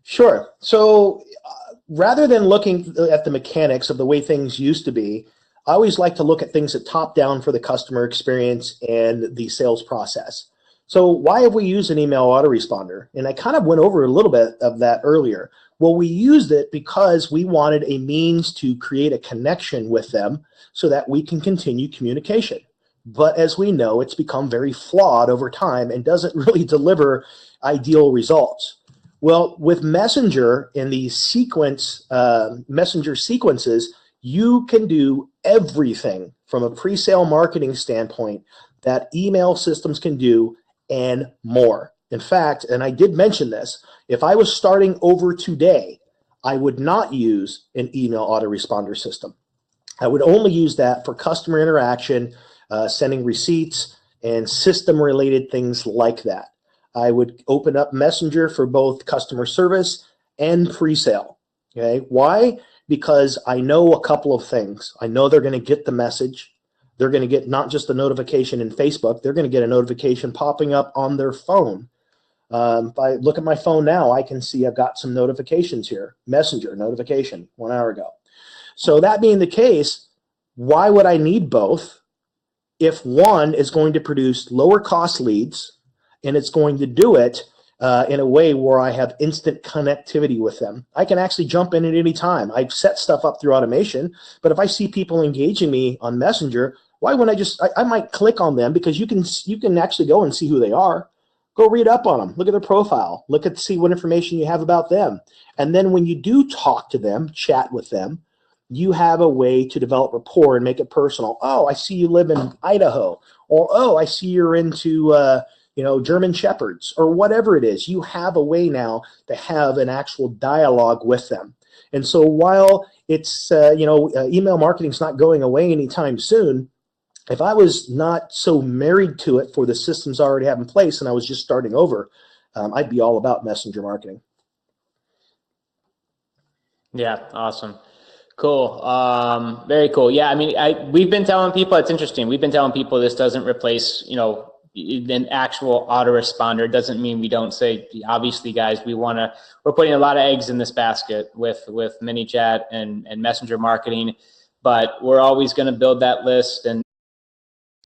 Sure. So rather than looking at the mechanics of the way things used to be, I always like to look at things that top down for the customer experience and the sales process. So why have we used an email autoresponder? And I kind of went over a little bit of that earlier. Well, we used it because we wanted a means to create a connection with them so that we can continue communication. But as we know, it's become very flawed over time and doesn't really deliver ideal results. Well, with Messenger and the Messenger sequences, you can do everything from a pre-sale marketing standpoint that email systems can do and more. In fact, and I did mention this, if I was starting over today, I would not use an email autoresponder system. I would only use that for customer interaction, sending receipts, and system-related things like that. I would open up Messenger for both customer service and pre-sale. Okay, why? Because I know a couple of things. I know they're going to get the message. They're going to get not just a notification in Facebook, they're going to get a notification popping up on their phone. If I look at my phone now, I can see I've got some notifications here. Messenger notification 1 hour ago. So that being the case, why would I need both if one is going to produce lower cost leads and it's going to do it in a way where I have instant connectivity with them? I can actually jump in at any time. I've set stuff up through automation, but if I see people engaging me on Messenger, why wouldn't I might click on them, because you can actually go and see who they are. Go read up on them. Look at their profile. See what information you have about them. And then when you do talk to them, chat with them, you have a way to develop rapport and make it personal. Oh, I see you live in Idaho. Or, oh, I see you're into German Shepherds, or whatever it is. You have a way now to have an actual dialogue with them. And so while it's, email marketing is not going away anytime soon, if I was not so married to it for the systems I already have in place and I was just starting over, I'd be all about messenger marketing. Yeah, awesome. Cool. Very cool. Yeah, I mean, we've been telling people, it's interesting. We've been telling people this doesn't replace, an actual autoresponder. It doesn't mean we don't say, obviously, guys, we're putting a lot of eggs in this basket with ManyChat and messenger marketing, but we're always going to build that list and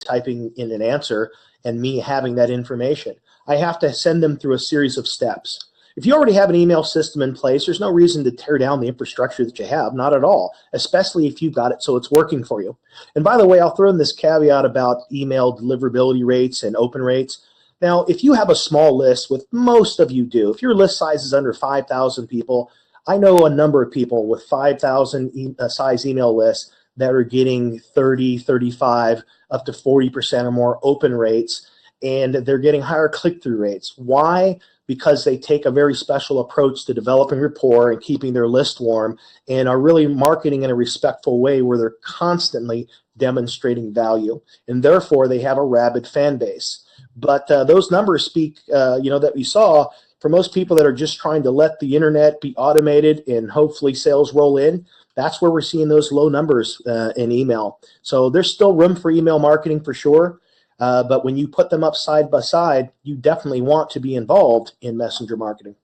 typing in an answer and me having that information. I have to send them through a series of steps. If you already have an email system in place, there's no reason to tear down the infrastructure that you have, not at all, especially if you've got it so it's working for you. And by the way, I'll throw in this caveat about email deliverability rates and open rates. Now, if you have a small list, with most of you do, if your list size is under 5,000 people, I know a number of people with 5,000 size email lists that are getting 30, 35, up to 40% or more open rates, and they're getting higher click-through rates. Why? Because they take a very special approach to developing rapport and keeping their list warm, and are really marketing in a respectful way where they're constantly demonstrating value, and therefore they have a rabid fan base. But those numbers speak, that we saw, for most people that are just trying to let the internet be automated and hopefully sales roll in. That's where we're seeing those low numbers in email. So there's still room for email marketing for sure. But when you put them up side by side, you definitely want to be involved in messenger marketing.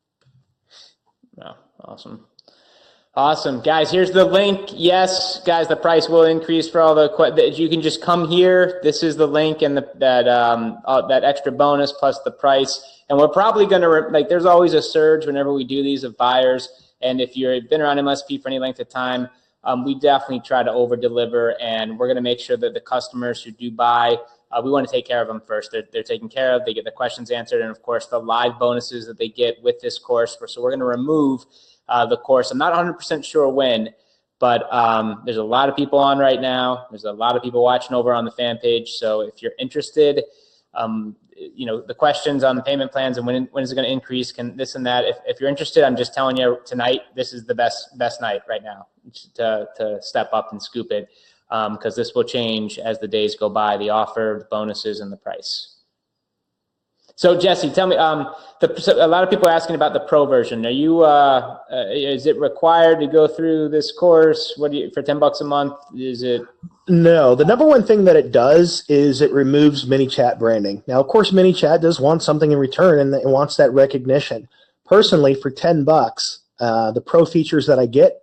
Oh, awesome. Awesome. Guys, here's the link. Yes, guys, the price will increase for all you can just come here. This is the link and that extra bonus plus the price. And we're probably going to, there's always a surge whenever we do these of buyers. And if you've been around MSP for any length of time, we definitely try to over deliver, and we're going to make sure that the customers who do buy, we want to take care of them first. They're taken care of. They get the questions answered, and of course the live bonuses that they get with this course. So we're going to remove the course. I'm not 100% sure when, but there's a lot of people on right now. There's a lot of people watching over on the fan page. So if you're interested, the questions on the payment plans and when is it going to increase, can this and that. If you're interested, I'm just telling you tonight, this is the best night right now to step up and scoop it, because this will change as the days go by, the offer, the bonuses, and the price. So Jesse, tell me, a lot of people are asking about the pro version. Are you, is it required to go through this course? What do you, for $10 a month? Is it? No, the number one thing that it does is it removes ManyChat branding. Now, of course, ManyChat does want something in return, and it wants that recognition. Personally, for $10, the pro features that I get,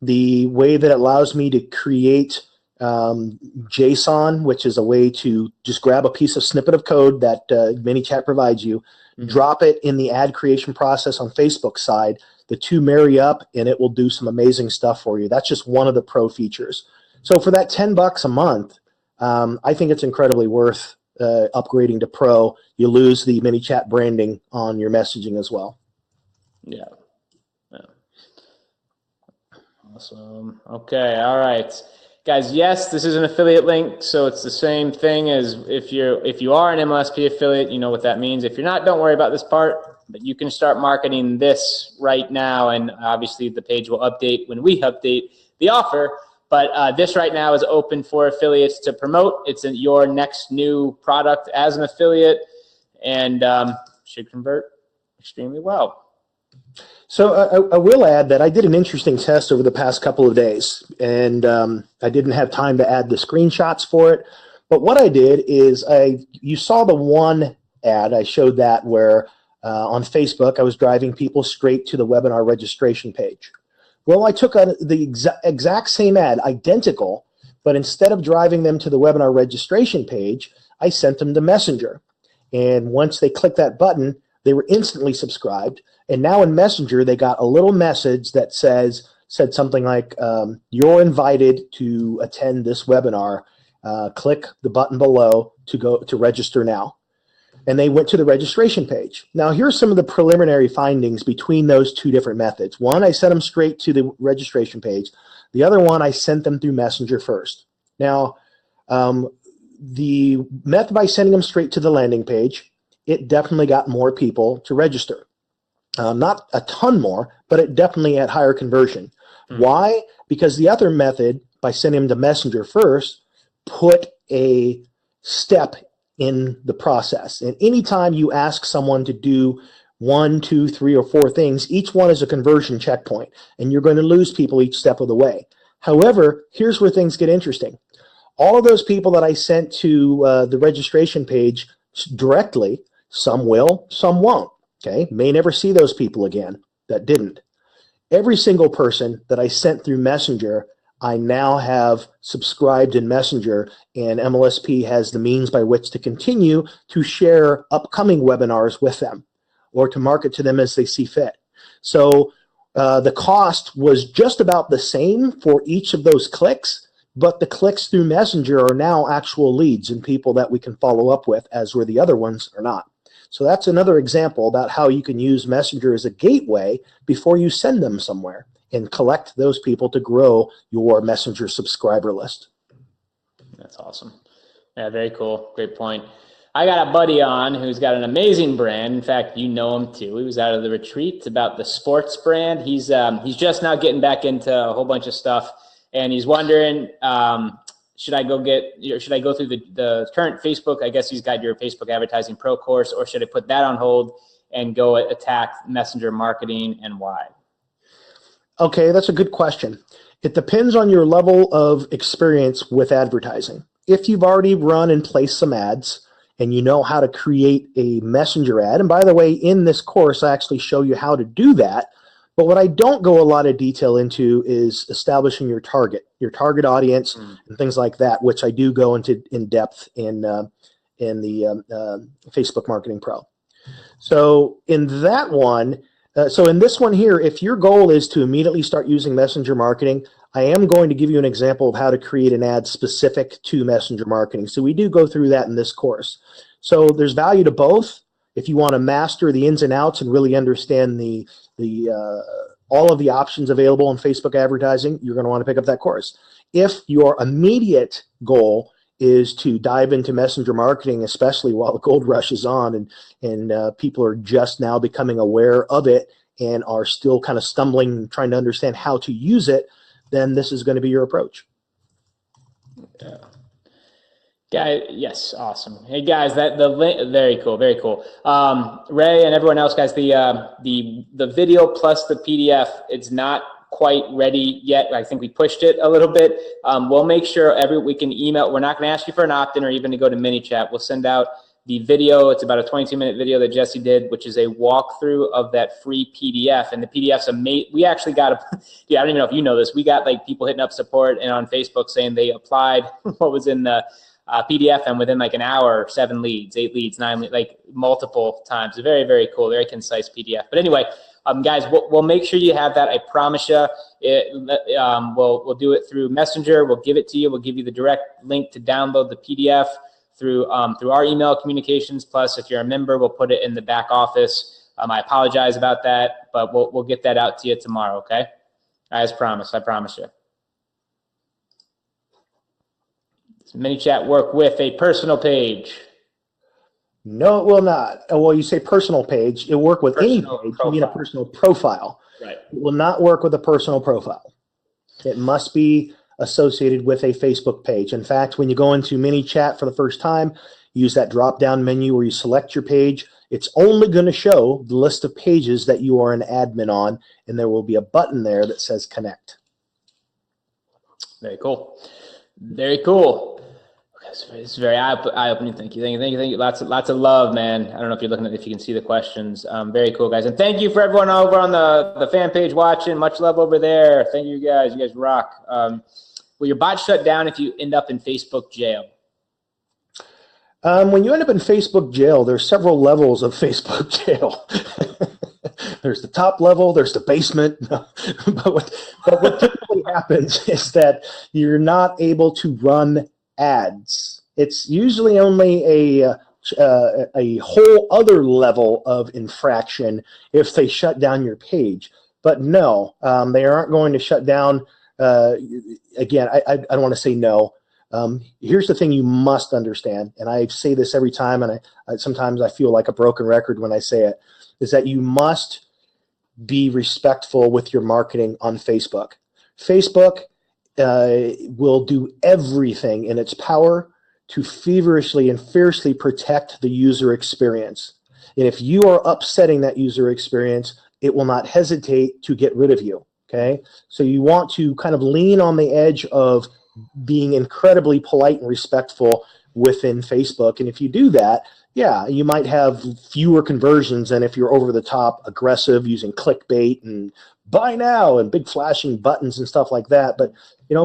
the way that it allows me to create JSON, which is a way to just grab a piece of snippet of code that ManyChat provides you, drop it in the ad creation process on Facebook side. The two marry up, and it will do some amazing stuff for you. That's just one of the pro features. So for that $10 a month, I think it's incredibly worth upgrading to pro. You lose the ManyChat branding on your messaging as well. Yeah. Awesome. Okay. All right. Guys, yes, this is an affiliate link, so it's the same thing as if you are an MLSP affiliate, you know what that means. If you're not, don't worry about this part, but you can start marketing this right now, and obviously the page will update when we update the offer, but this right now is open for affiliates to promote. It's your next new product as an affiliate, and should convert extremely well. So I will add that I did an interesting test over the past couple of days, and I didn't have time to add the screenshots for it. But what I did is you saw the one ad, I showed that where on Facebook I was driving people straight to the webinar registration page. Well, I took the exact same ad, identical, but instead of driving them to the webinar registration page, I sent them to Messenger. And once they clicked that button, they were instantly subscribed. And now in Messenger, they got a little message that said something like, you're invited to attend this webinar. Click the button below to register now. And they went to the registration page. Now, here's some of the preliminary findings between those two different methods. One, I sent them straight to the registration page. The other one, I sent them through Messenger first. Now, the method by sending them straight to the landing page, it definitely got more people to register. Not a ton more, but it definitely had higher conversion. Why? Because the other method, by sending them to Messenger first, put a step in the process. And anytime you ask someone to do 1, 2, 3, or 4 things, each one is a conversion checkpoint, and you're going to lose people each step of the way. However, here's where things get interesting. All of those people that I sent to the registration page directly, some will, some won't. Okay, may never see those people again that didn't. Every single person that I sent through Messenger, I now have subscribed in Messenger, and MLSP has the means by which to continue to share upcoming webinars with them or to market to them as they see fit. So the cost was just about the same for each of those clicks, but the clicks through Messenger are now actual leads and people that we can follow up with, as where the other ones are not. So that's another example about how you can use Messenger as a gateway before you send them somewhere and collect those people to grow your Messenger subscriber list. That's awesome. Yeah, very cool. Great point. I got a buddy on who's got an amazing brand. In fact, you know him too. He was out of the retreat. It's about the sports brand. He's just now getting back into a whole bunch of stuff, and he's wondering, should I go through the current Facebook? I guess he's got your Facebook Advertising Pro course, or should I put that on hold and go attack Messenger marketing, and why? Okay, that's a good question. It depends on your level of experience with advertising. If you've already run and placed some ads and you know how to create a Messenger ad, and by the way, in this course, I actually show you how to do that. But what I don't go a lot of detail into is establishing your target audience, and things like that, which I do go into in depth in the Facebook Marketing Pro. So in that one, so in this one here, if your goal is to immediately start using Messenger marketing, I am going to give you an example of how to create an ad specific to Messenger marketing. So we do go through that in this course. So there's value to both. If you want to master the ins and outs and really understand the all of the options available in Facebook advertising, you're going to want to pick up that course. If your immediate goal is to dive into messenger marketing, especially while the gold rush is on and people are just now becoming aware of it and are still kind of stumbling, trying to understand how to use it, then this is going to be your approach. Yeah. Guys, yes, awesome. Hey guys, that the link, very cool, very cool. Ray and everyone else, guys, the video plus the PDF, it's not quite ready yet. I think we pushed it a little bit. We'll make sure we can email. We're not going to ask you for an opt-in or even to go to ManyChat. We'll send out the video. It's about a 22-minute video that Jesse did, which is a walkthrough of that free PDF. And the PDF's amazing. We actually got I don't even know if you know this. We got like people hitting up support and on Facebook saying they applied what was in the PDF, and within like an hour, 7 leads, 8 leads, 9 leads, like multiple times. Very, very cool, very concise PDF. But anyway, guys, we'll make sure you have that. I promise you. We'll do it through Messenger. We'll give it to you. We'll give you the direct link to download the PDF through our email communications. Plus, if you're a member, we'll put it in the back office. I apologize about that, but we'll get that out to you tomorrow. Okay, as promised. I promise you. ManyChat work with a personal page? No, it will not. Well, you say personal page. It'll work with any page. You mean a personal profile. Right. It will not work with a personal profile. It must be associated with a Facebook page. In fact, when you go into ManyChat for the first time, use that drop-down menu where you select your page. It's only going to show the list of pages that you are an admin on, and there will be a button there that says Connect. Very cool. Very cool. It's very eye-opening. Thank you. Lots of love, man. I don't know if you're looking at if you can see the questions. Very cool, guys. And thank you for everyone over on the fan page watching. Much love over there. Thank you, guys. You guys rock. Will your bot shut down if you end up in Facebook jail? When you end up in Facebook jail, there's several levels of Facebook jail. There's the top level, there's the basement. but what typically happens is that you're not able to run ads. It's usually only a whole other level of infraction if they shut down your page. But no, they aren't going to shut down. Again, I don't want to say no. Here's the thing you must understand, and I say this every time, and sometimes I feel like a broken record when I say it, is that you must be respectful with your marketing on Facebook. Facebook will do everything in its power to feverishly and fiercely protect the user experience. And if you are upsetting that user experience, it will not hesitate to get rid of you, okay? So you want to kind of lean on the edge of being incredibly polite and respectful within Facebook. And if you do that, yeah, you might have fewer conversions than if you're over the top aggressive using clickbait and buy now and big flashing buttons and stuff like that. But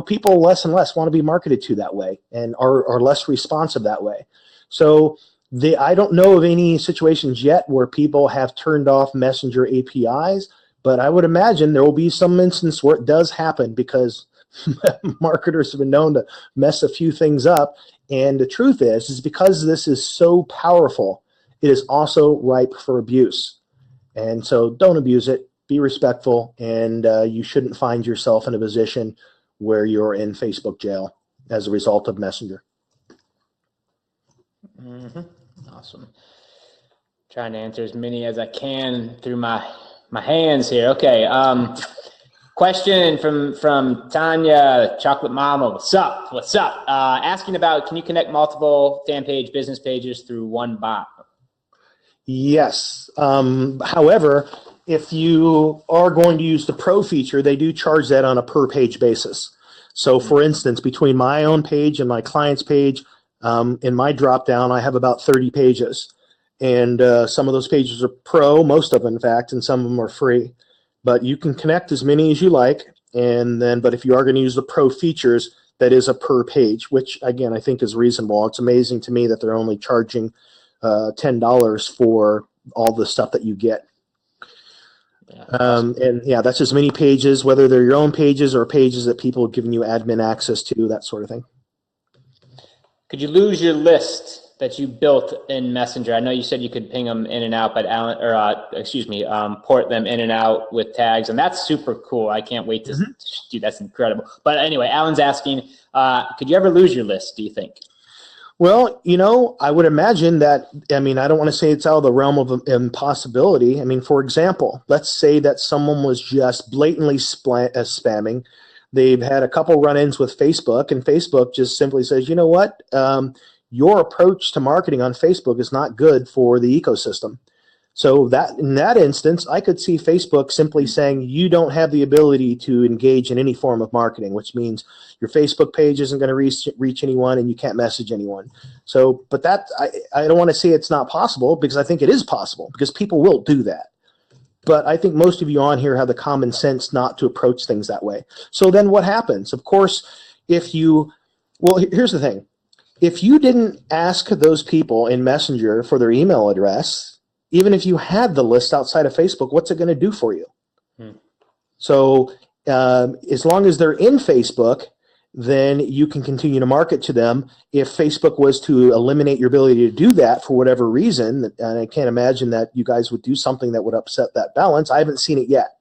people less and less want to be marketed to that way and are less responsive that way. So I don't know of any situations yet where people have turned off Messenger APIs, but I would imagine there will be some instance where it does happen because marketers have been known to mess a few things up. And the truth is because this is so powerful, it is also ripe for abuse. And so don't abuse it, be respectful, and you shouldn't find yourself in a position where you're in Facebook jail as a result of Messenger. Awesome. Trying to answer as many as I can through my hands here. Okay. Question from Tanya, Chocolate Mama. What's up? Asking about, can you connect multiple fan page business pages through one bot? Yes. However, if you are going to use the Pro feature, they do charge that on a per page basis. So for instance, between my own page and my client's page, in my dropdown, I have about 30 pages. And some of those pages are Pro, most of them, in fact, and some of them are free. But you can connect as many as you like. But if you are going to use the Pro features, that is a per page, which again, I think is reasonable. It's amazing to me that they're only charging $10 for all the stuff that you get. And yeah, that's as many pages, whether they're your own pages or pages that people have given you admin access to, that sort of thing. Could you lose your list that you built in Messenger. I know you said you could ping them in and out, but port them in and out with tags, and that's super cool. I can't wait to do. That's incredible. But anyway, Alan's asking, could you ever lose your list, do you think? Well, I would imagine that, I don't want to say it's out of the realm of impossibility. For example, let's say that someone was just blatantly spamming. They've had a couple run-ins with Facebook, and Facebook just simply says, you know what? Your approach to marketing on Facebook is not good for the ecosystem. So that in that instance, I could see Facebook simply saying you don't have the ability to engage in any form of marketing, which means your Facebook page isn't going to reach anyone and you can't message anyone. So, but that I don't want to say it's not possible, because I think it is possible, because people will do that. But I think most of you on here have the common sense not to approach things that way. So then what happens? Of course, here's the thing. If you didn't ask those people in Messenger for their email address, even if you had the list outside of Facebook, what's it going to do for you? So as long as they're in Facebook, then you can continue to market to them. If Facebook was to eliminate your ability to do that for whatever reason, and I can't imagine that you guys would do something that would upset that balance. I haven't seen it yet.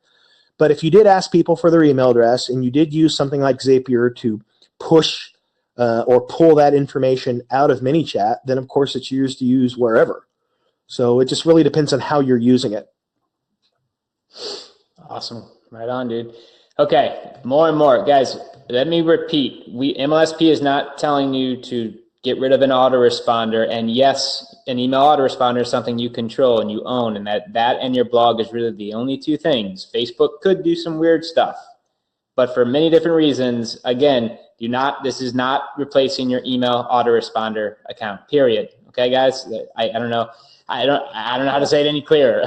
But if you did ask people for their email address and you did use something like Zapier to push or pull that information out of ManyChat, then of course it's yours to use wherever. So it just really depends on how you're using it. Awesome. Right on, dude. Okay, more and more. Guys, let me repeat. MLSP is not telling you to get rid of an autoresponder. And yes, an email autoresponder is something you control and you own, and that and your blog is really the only two things. Facebook could do some weird stuff, but for many different reasons, again, this is not replacing your email autoresponder account, period. Okay, guys? I don't know. I don't know how to say it any clearer.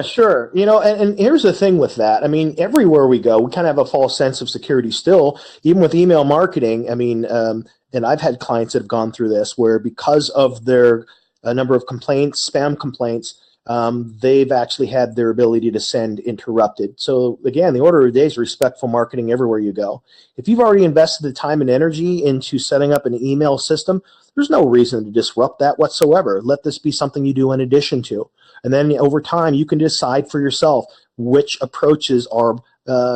Sure. And here's the thing with that. Everywhere we go, we kind of have a false sense of security still, even with email marketing. And I've had clients that have gone through this where, because of their number of complaints, spam complaints, they've actually had their ability to send interrupted. So again, the order of the day is respectful marketing everywhere you go. If you've already invested the time and energy into setting up an email system, there's no reason to disrupt that whatsoever. Let this be something you do in addition to. And then over time, you can decide for yourself which approaches are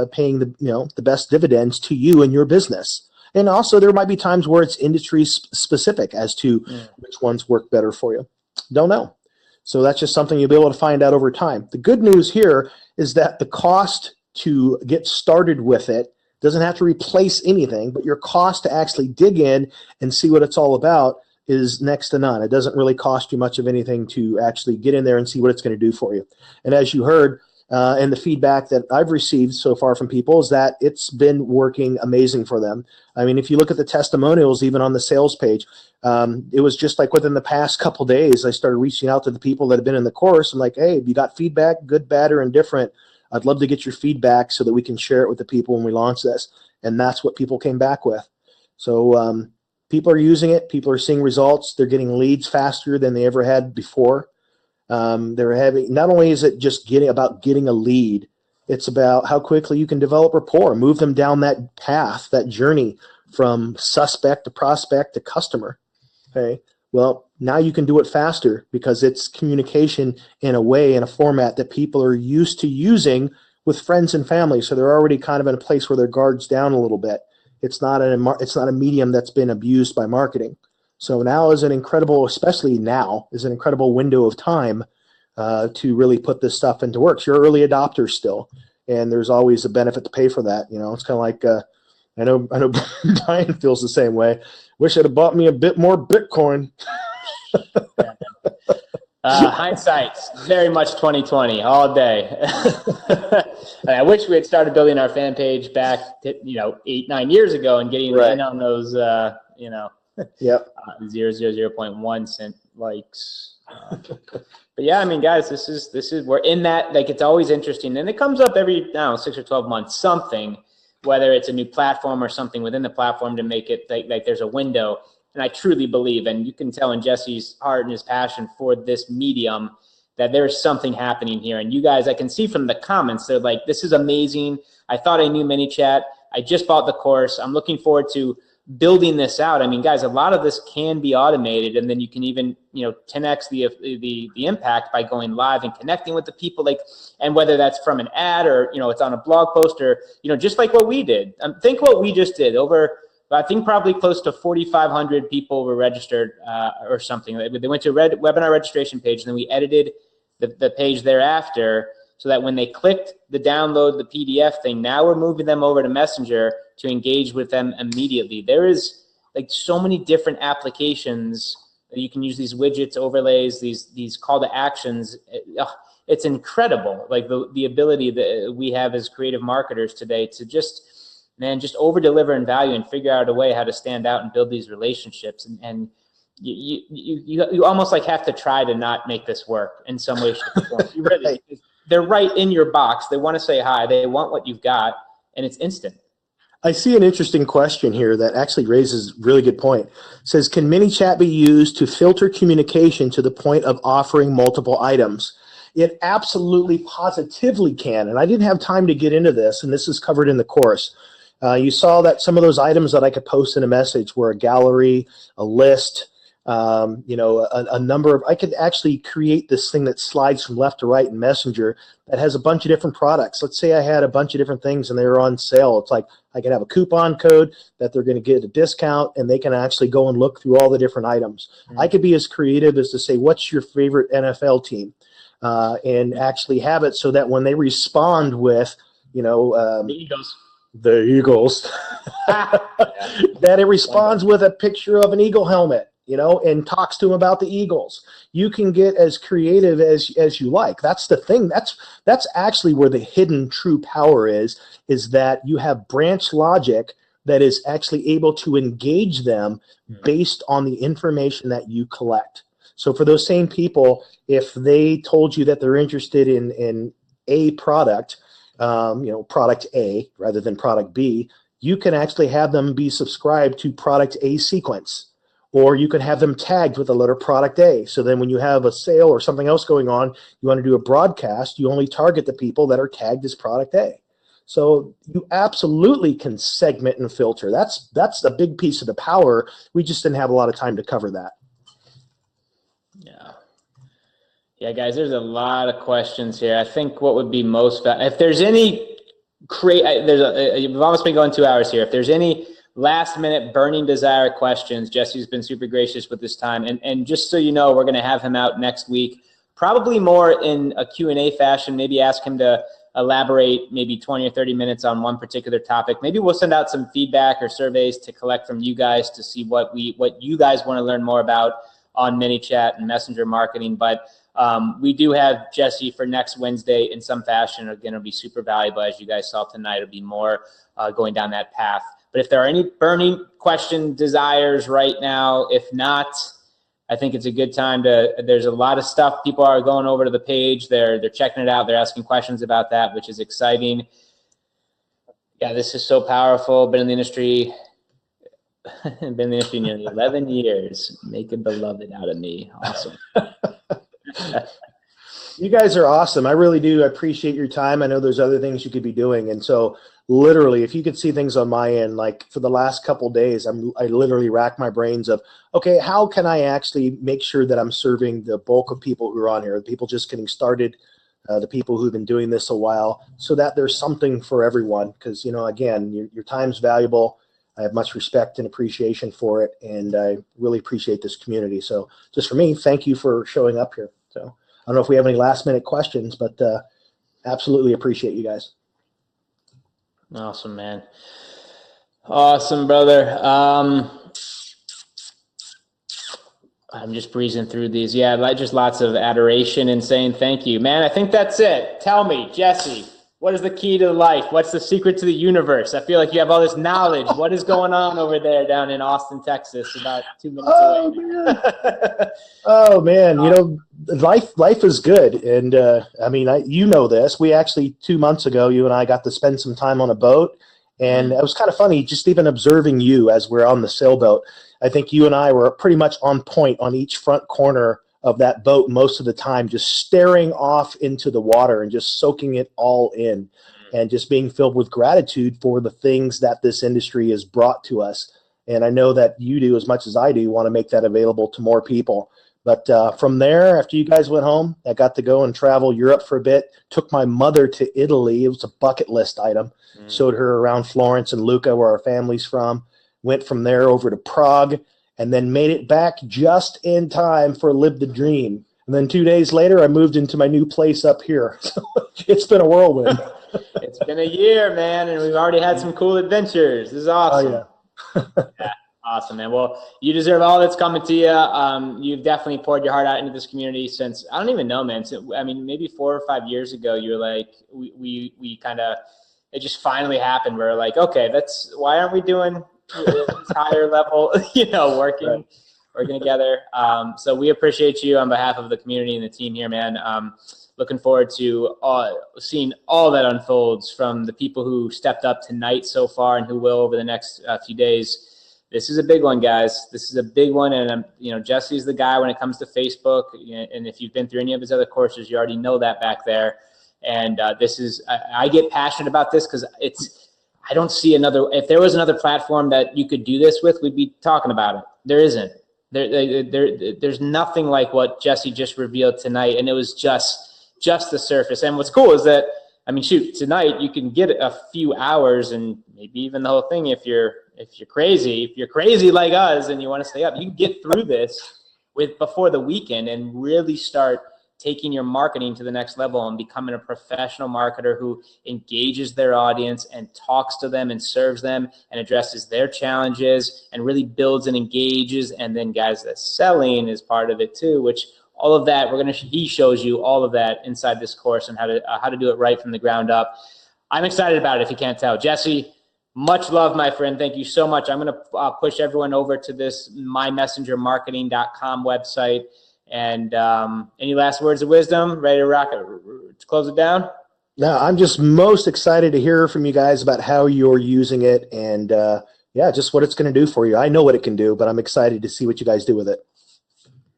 paying the best dividends to you and your business. And also, there might be times where it's industry specific as to which ones work better for you. Don't know. So that's just something you'll be able to find out over time. The good news here is that the cost to get started with it doesn't have to replace anything, but your cost to actually dig in and see what it's all about is next to none. It doesn't really cost you much of anything to actually get in there and see what it's going to do for you. And as you heard, and the feedback that I've received so far from people is that it's been working amazing for them. If you look at the testimonials, even on the sales page, it was just like within the past couple days, I started reaching out to the people that have been in the course. I'm like, hey, if you got feedback, good, bad, or indifferent, I'd love to get your feedback so that we can share it with the people when we launch this. And that's what people came back with. So people are using it. People are seeing results. They're getting leads faster than they ever had before. They're having, not only is it just getting a lead, it's about how quickly you can develop rapport, move them down that path, that journey from suspect to prospect to customer. Okay. Well, now you can do it faster because it's communication in a format that people are used to using with friends and family. So they're already kind of in a place where their guard's down a little bit. It's not a medium that's been abused by marketing. So now is an incredible window of time to really put this stuff into work. You're early adopters still, and there's always a benefit to pay for that. It's kind of like I know Brian feels the same way. Wish I'd have bought me a bit more Bitcoin. Hindsight's very much 2020 all day. I wish we had started building our fan page back 8-9 years ago and getting in on those Yep. 0.1 cent likes. But yeah, guys, this is we're in that, like, it's always interesting, and it comes up every 6 or 12 months, something, whether it's a new platform or something within the platform to make it like there's a window. And I truly believe, and you can tell in Jesse's heart and his passion for this medium, that there's something happening here. And you guys, I can see from the comments, they're like, this is amazing. I thought I knew ManyChat. I just bought the course. I'm looking forward to building this out. I mean, guys, a lot of this can be automated, and then you can even, 10x the impact by going live and connecting with the people, and whether that's from an ad or, it's on a blog post or, just like what we did. Think what we just did. Over, I think probably close to 4,500 people were registered or something. They went to a webinar registration page, and then we edited the page thereafter, so that when they clicked the download the PDF thing, now we're moving them over to Messenger to engage with them immediately. There is so many different applications that you can use, these widgets, overlays, these call to actions. It's incredible, the ability that we have as creative marketers today to just over deliver in value and figure out a way how to stand out and build these relationships. And you almost have to try to not make this work in some way, shape, or form. You really, they're right in your box. They want to say hi. They want what you've got, and it's instant. I see an interesting question here that actually raises a really good point. It says, can ManyChat be used to filter communication to the point of offering multiple items? It absolutely positively can, and I didn't have time to get into this, and this is covered in the course. You saw that some of those items that I could post in a message were a gallery, a list, a number of, I could actually create this thing that slides from left to right in Messenger that has a bunch of different products. Let's say I had a bunch of different things and they were on sale. It's like I could have a coupon code that they're going to get a discount, and they can actually go and look through all the different items. Mm-hmm. I could be as creative as to say, what's your favorite NFL team? And actually have it so that when they respond with, the Eagles, that it responds with a picture of an Eagle helmet, and talks to them about the Eagles. You can get as creative as you like. That's the thing. That's actually where the hidden true power is that you have branch logic that is actually able to engage them based on the information that you collect. So for those same people, if they told you that they're interested in a product, product A rather than product B, you can actually have them be subscribed to product A sequence. Or you can have them tagged with the letter product A. So then when you have a sale or something else going on, you want to do a broadcast, you only target the people that are tagged as product A. So you absolutely can segment and filter. That's a big piece of the power. We just didn't have a lot of time to cover that. Yeah, guys, there's a lot of questions here. I think what would be most, if there's any, we've almost been going 2 hours here. If there's any last minute burning desire questions, Jesse's been super gracious with this time. And just so you know, we're going to have him out next week, probably more in a Q&A fashion, maybe ask him to elaborate maybe 20 or 30 minutes on one particular topic. Maybe we'll send out some feedback or surveys to collect from you guys to see what you guys want to learn more about on ManyChat and Messenger marketing. But we do have Jesse for next Wednesday in some fashion. Again, it'll be super valuable. As you guys saw tonight, it'll be more going down that path. But if there are any burning question desires right now, if not, I think it's a good time there's a lot of stuff. People are going over to the page. They're checking it out. They're asking questions about that, which is exciting. Yeah, this is so powerful. Been in the industry nearly 11 years. Make a beloved out of me. Awesome. You guys are awesome. I really do. I appreciate your time. I know there's other things you could be doing. And so literally, if you could see things on my end, like for the last couple of days, I literally rack my brains of, okay, how can I actually make sure that I'm serving the bulk of people who are on here, the people just getting started, the people who've been doing this a while, so that there's something for everyone. Because, again, your time's valuable. I have much respect and appreciation for it, and I really appreciate this community. So just for me, thank you for showing up here. So I don't know if we have any last-minute questions, but absolutely appreciate you guys. Awesome, man. Awesome, brother. I'm just breezing through these. Yeah, just lots of adoration and saying thank you. Man, I think that's it. Tell me, Jesse, what is the key to life? What's the secret to the universe? I feel like you have all this knowledge. What is going on over there down in Austin, Texas, about 2 minutes away? Man. Oh, man. Life is good. And, you know this. We actually, 2 months ago, you and I got to spend some time on a boat. And it was kind of funny, just even observing you as we're on the sailboat. I think you and I were pretty much on point on each front corner of that boat most of the time, just staring off into the water and just soaking it all in and just being filled with gratitude for the things that this industry has brought to us. And I know that you do as much as I do want to make that available to more people. But from there, after you guys went home, I got to go and travel Europe for a bit. Took my mother to Italy. It was a bucket list item. Showed her around Florence and Lucca, where our family's from. Went from there over to Prague, and then made it back just in time for Live the Dream. And then 2 days later, I moved into my new place up here. So it's been a whirlwind. It's been a year, man, and we've already had some cool adventures. This is awesome. Oh, yeah. Yeah, awesome, man. Well, you deserve all that's coming to you. You've definitely poured your heart out into this community since, I don't even know, man. I mean, maybe 4 or 5 years ago, you were like, we kind of, it just finally happened. We're like, okay, why aren't we doing this higher level, working together. So we appreciate you on behalf of the community and the team here, man. Looking forward to seeing all that unfolds from the people who stepped up tonight so far and who will over the next few days. This is a big one, guys. This is a big one. And, Jesse's the guy when it comes to Facebook. And if you've been through any of his other courses, you already know that back there. And I get passionate about this because I don't see if there was another platform that you could do this with, we'd be talking about it. There isn't. There's nothing like what Jesse just revealed tonight. And it was just the surface. And what's cool is that, tonight you can get a few hours and maybe even the whole thing if you're crazy like us and you want to stay up, you can get through this before the weekend and really start taking your marketing to the next level and becoming a professional marketer who engages their audience and talks to them and serves them and addresses their challenges and really builds and engages. And then guys, the selling is part of it too, which all of that he shows you all of that inside this course and how to do it right from the ground up. I'm excited about it if you can't tell. Jesse, much love, my friend. Thank you so much. I'm going to push everyone over to this mymessengermarketing.com website. And any last words of wisdom? Ready to rock it, to close it down? No, I'm just most excited to hear from you guys about how you're using it and just what it's going to do for you. I know what it can do, but I'm excited to see what you guys do with it.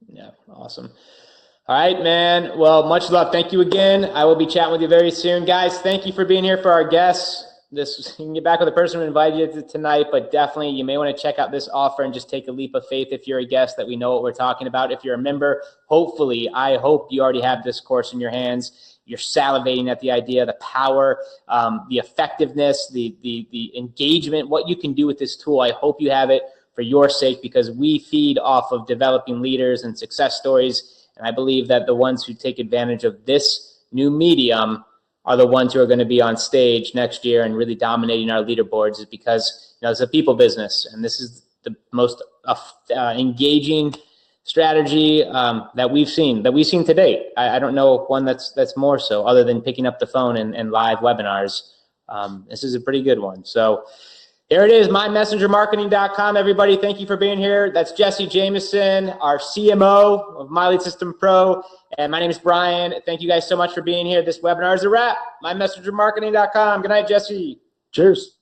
Yeah, awesome. All right, man. Well, much love. Thank you again. I will be chatting with you very soon. Guys, thank you for being here for our guests. You can get back with the person who invited you tonight, but definitely you may want to check out this offer and just take a leap of faith if you're a guest that we know what we're talking about. If you're a member, I hope you already have this course in your hands. You're salivating at the idea, the power, the effectiveness, the engagement, what you can do with this tool. I hope you have it for your sake because we feed off of developing leaders and success stories. And I believe that the ones who take advantage of this new medium are the ones who are going to be on stage next year and really dominating our leaderboards is because it's a people business. And this is the most engaging strategy that we've seen to date. I don't know one that's more so other than picking up the phone and live webinars. This is a pretty good one. So here it is, mymessengermarketing.com. Everybody, thank you for being here. That's Jesse Jameson, our CMO of My Lead System Pro. And my name is Brian. Thank you guys so much for being here. This webinar is a wrap. Mymessengermarketing.com. Good night, Jesse. Cheers.